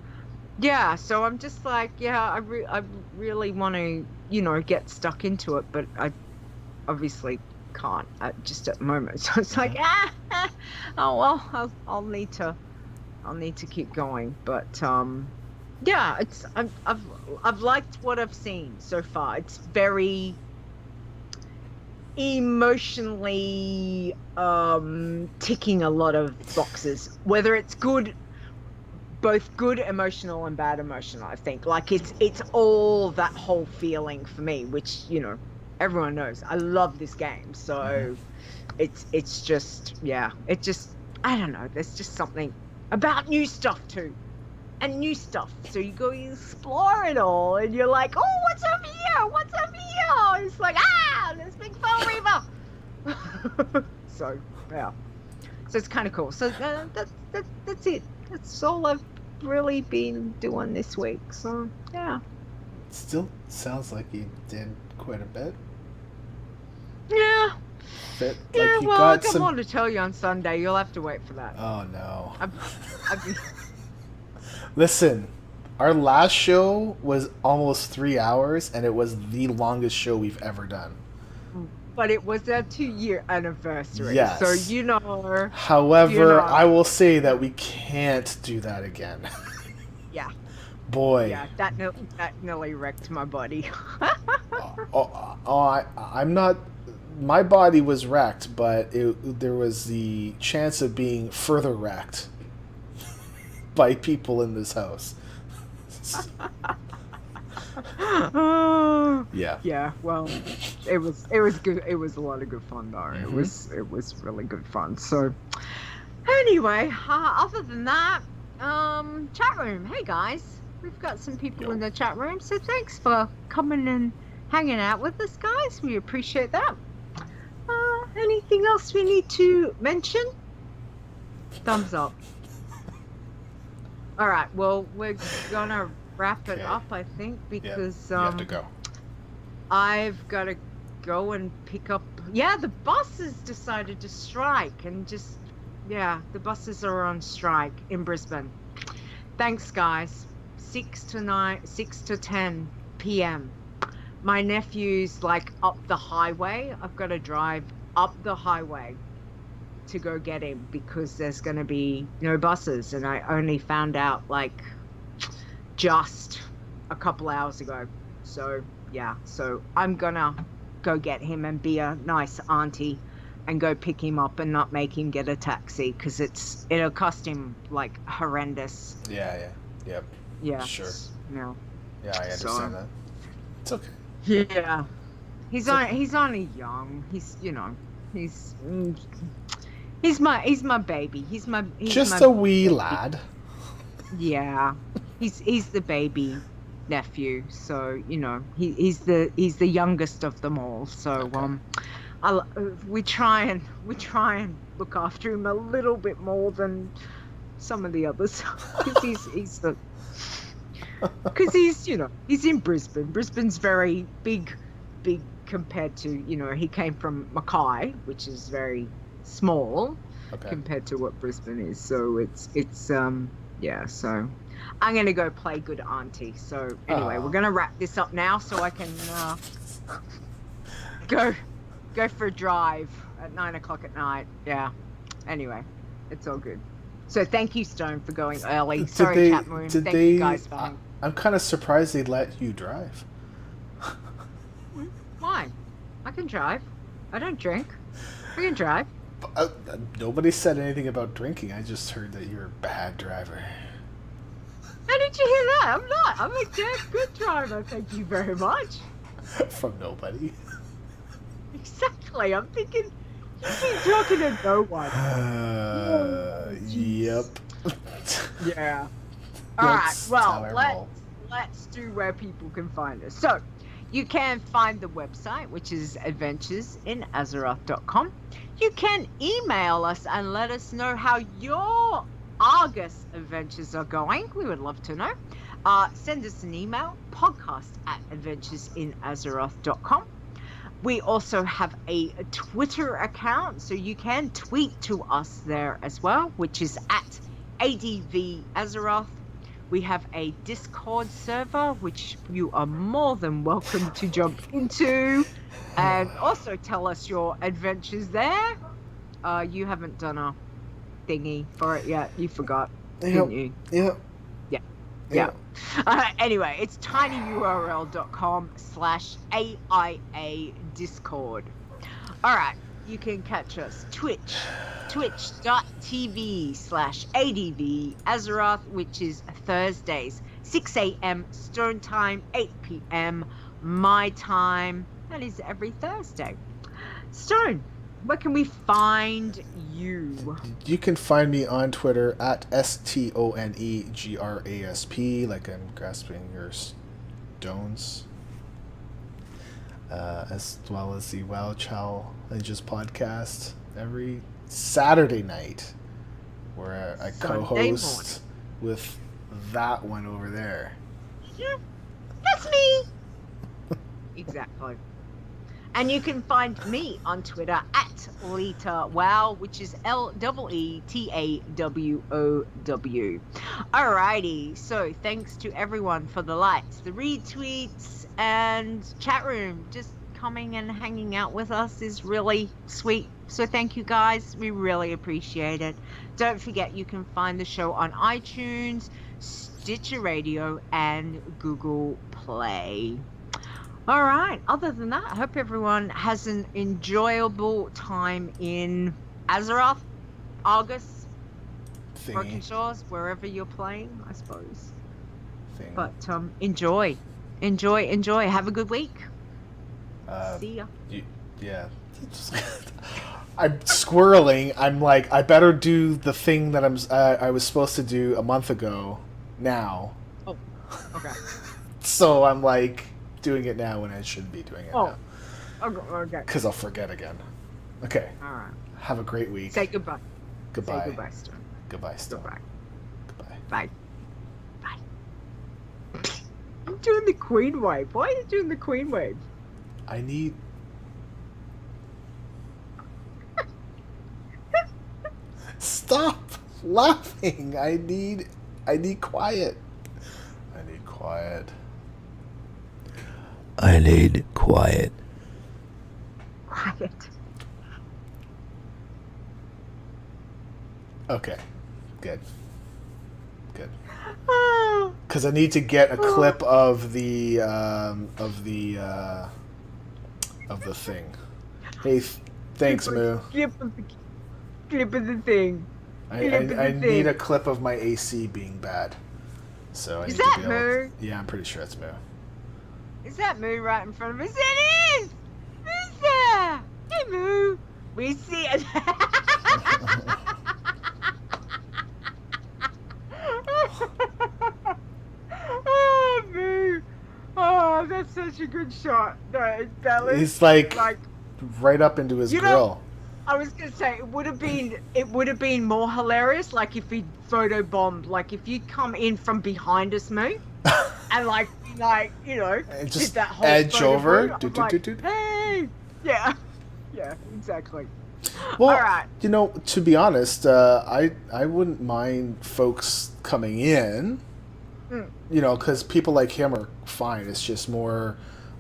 yeah, so I'm just like, yeah, I really want to, you know, get stuck into it, but I obviously can't just at the moment. So it's like, oh well, I'll need to keep going. But yeah, I've liked what I've seen so far. It's very emotionally ticking a lot of boxes, whether it's good, both good emotional and bad emotional. I think like it's all that whole feeling for me, which everyone knows I love this game. So it's just, yeah, it just, I don't know, there's just something about new stuff too. And new stuff, so you go explore it all, and you're like, oh, what's up here? What's up here? It's like, there's big Fell Reaver. So yeah, so it's kind of cool. So that's it. That's all I've really been doing this week. So yeah. Still sounds like you did quite a bit. Yeah. Like yeah. You Well, got I got more to tell you on Sunday. You'll have to wait for that. Oh no. I've been... Listen, our last show was almost 3 hours, and it was the longest show we've ever done. But it was our 2-year anniversary. Yes. So However, I will say that we can't do that again. Yeah. Boy. Yeah, that nearly wrecked my body. I'm not. My body was wrecked, but there was the chance of being further wrecked by people in this house. Yeah. Yeah. Well, it was good. It was a lot of good fun though. Mm-hmm. It was really good fun. So anyway, other than that, chat room. Hey guys, we've got some people in the chat room. So thanks for coming and hanging out with us, guys. We appreciate that. Anything else we need to mention? Thumbs up. All right. Well, we're gonna wrap it up, I think, because you have to go. I've got to go and pick up. Yeah, the buses decided to strike, and the buses are on strike in Brisbane. Thanks, guys. 6 to 10 p.m. My nephew's like up the highway. I've got to drive up the highway to go get him because there's going to be no buses, and I only found out like just a couple hours ago. So yeah, so I'm gonna go get him and be a nice auntie and go pick him up and not make him get a taxi because it'll cost him like horrendous. Yeah. Sure. No. Yeah, I understand that. It's okay. Yeah. He's only young. He's my baby. He's just a wee baby. Lad. Yeah. He's the baby nephew, so he's the youngest of them all. So okay. We try and look after him a little bit more than some of the others because he's in Brisbane. Brisbane's very big compared to he came from Mackay, which is very small compared to what Brisbane is. So it's so I'm gonna go play good auntie. So anyway, we're gonna wrap this up now so I can go for a drive at 9:00 at night. Yeah. Anyway, it's all good. So thank you, Stone, for going early. Sorry, chat room. Thank you guys for I'm kind of surprised they let you drive. Why? I can drive. I don't drink. I can drive. Nobody said anything about drinking. I just heard that you're a bad driver. How did you hear that? I'm not. I'm a damn good driver. Thank you very much. From nobody. Exactly. I'm thinking you keep talking to no one. Yep. Yeah. All right. Well, let's do where people can find us. So, you can find the website, which is adventuresinazeroth.com. You can email us and let us know how your Argus adventures are going. We would love to know. Send us an email, podcast@adventuresinazeroth.com. We also have a Twitter account, so you can tweet to us there as well, which is @ADVAzeroth. We have a Discord server, which you are more than welcome to jump into. And also tell us your adventures there. You haven't done a thingy for it yet. You forgot, didn't you? Yep. Yeah. Anyway, it's tinyurl.com/AIA Discord. All right. You can catch us twitch.tv/ADV Azeroth, which is Thursdays, 6 a.m. Stone Time, 8 p.m. my time. That is every Thursday. Stone, where can we find you? You can find me on Twitter at STONEGRASP, like I'm grasping your stones. As well as the Wow Challenges podcast every Saturday night, where I co-host with that one over there. Yeah, that's me. Exactly. And you can find me on Twitter at Leeta Wow, which is LEETAWOW. Alrighty, so thanks to everyone for the likes, the retweets, and chat room. Just coming and hanging out with us is really sweet. So thank you guys. We really appreciate it. Don't forget you can find the show on iTunes, Stitcher Radio, and Google Play. All right. Other than that, I hope everyone has an enjoyable time in Azeroth, Argus, Broken Shores, wherever you're playing, I suppose. But enjoy. Have a good week. See ya. Yeah. I'm squirreling. I'm like, I better do the thing that I was supposed to do a month ago now. Oh, okay. So I'm like doing it now when I shouldn't be doing it now. Okay. Because I'll forget again. Okay. All right. Have a great week. Say goodbye. Goodbye. Say goodbye, Stone. Goodbye, Stone. Goodbye. Bye. I'm doing the queen wave. Why are you doing the queen wave? I need... Stop laughing. I need quiet. I need quiet. I need quiet. Quiet. Okay. Good. Because I need to get a clip of the thing. Hey, thanks, Moo. Clip of the thing. I need a clip of my AC being bad. So I is need that to be able Moo? Yeah, I'm pretty sure it's Moo. Is that Moo right in front of us? It is! Who's there? Hey, Moo. We see it. Oh, Moo. Oh, that's such a good shot. No, that was He's like right up into his grill. I was gonna say it would have been more hilarious, like if he photobombed, like if you come in from behind us, Moo, and And just did that whole edge over. Hey, yeah, exactly. Well, all right. To be honest, I wouldn't mind folks coming in. Because people like him are fine. It's just more,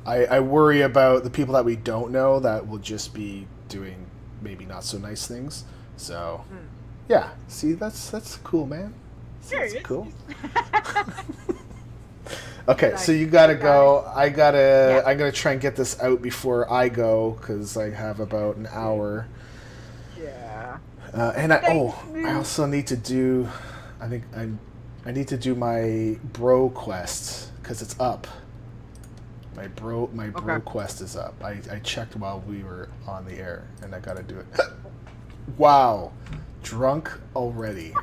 I worry about the people that we don't know that will just be doing maybe not so nice things. So, yeah. See, that's cool, man. That's cool. Okay, so you gotta go. I'm gonna try and get this out before I go because I have about an hour. Yeah. And I also need to do. I need to do my bro quest because it's up. My bro quest is up. I checked while we were on the air, and I gotta do it. Wow, drunk already.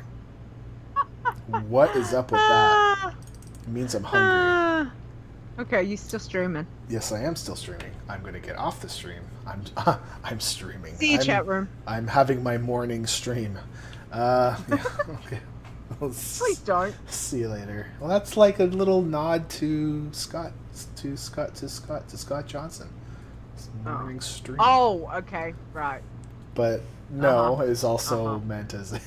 What is up with that? It means I'm hungry. Okay, you still streaming? Yes, I am still streaming. I'm gonna get off the stream. I'm streaming. See you, chat room. I'm having my morning stream. Yeah, okay. Please don't. See you later. Well, that's like a little nod to Scott Johnson. It's morning stream. Oh, okay, right. But no, is also meant as.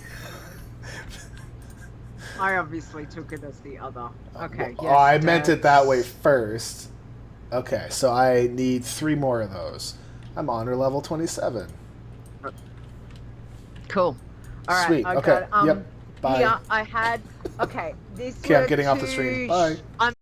I obviously took it as the other. Okay. Well, I meant it that way first. Okay, so I need 3 more of those. I'm honor level 27. Cool. All right, Sweet. I Okay. got Yep. Bye. here I had. Okay, this Okay, I'm were getting off the stream. 2. Bye. I'm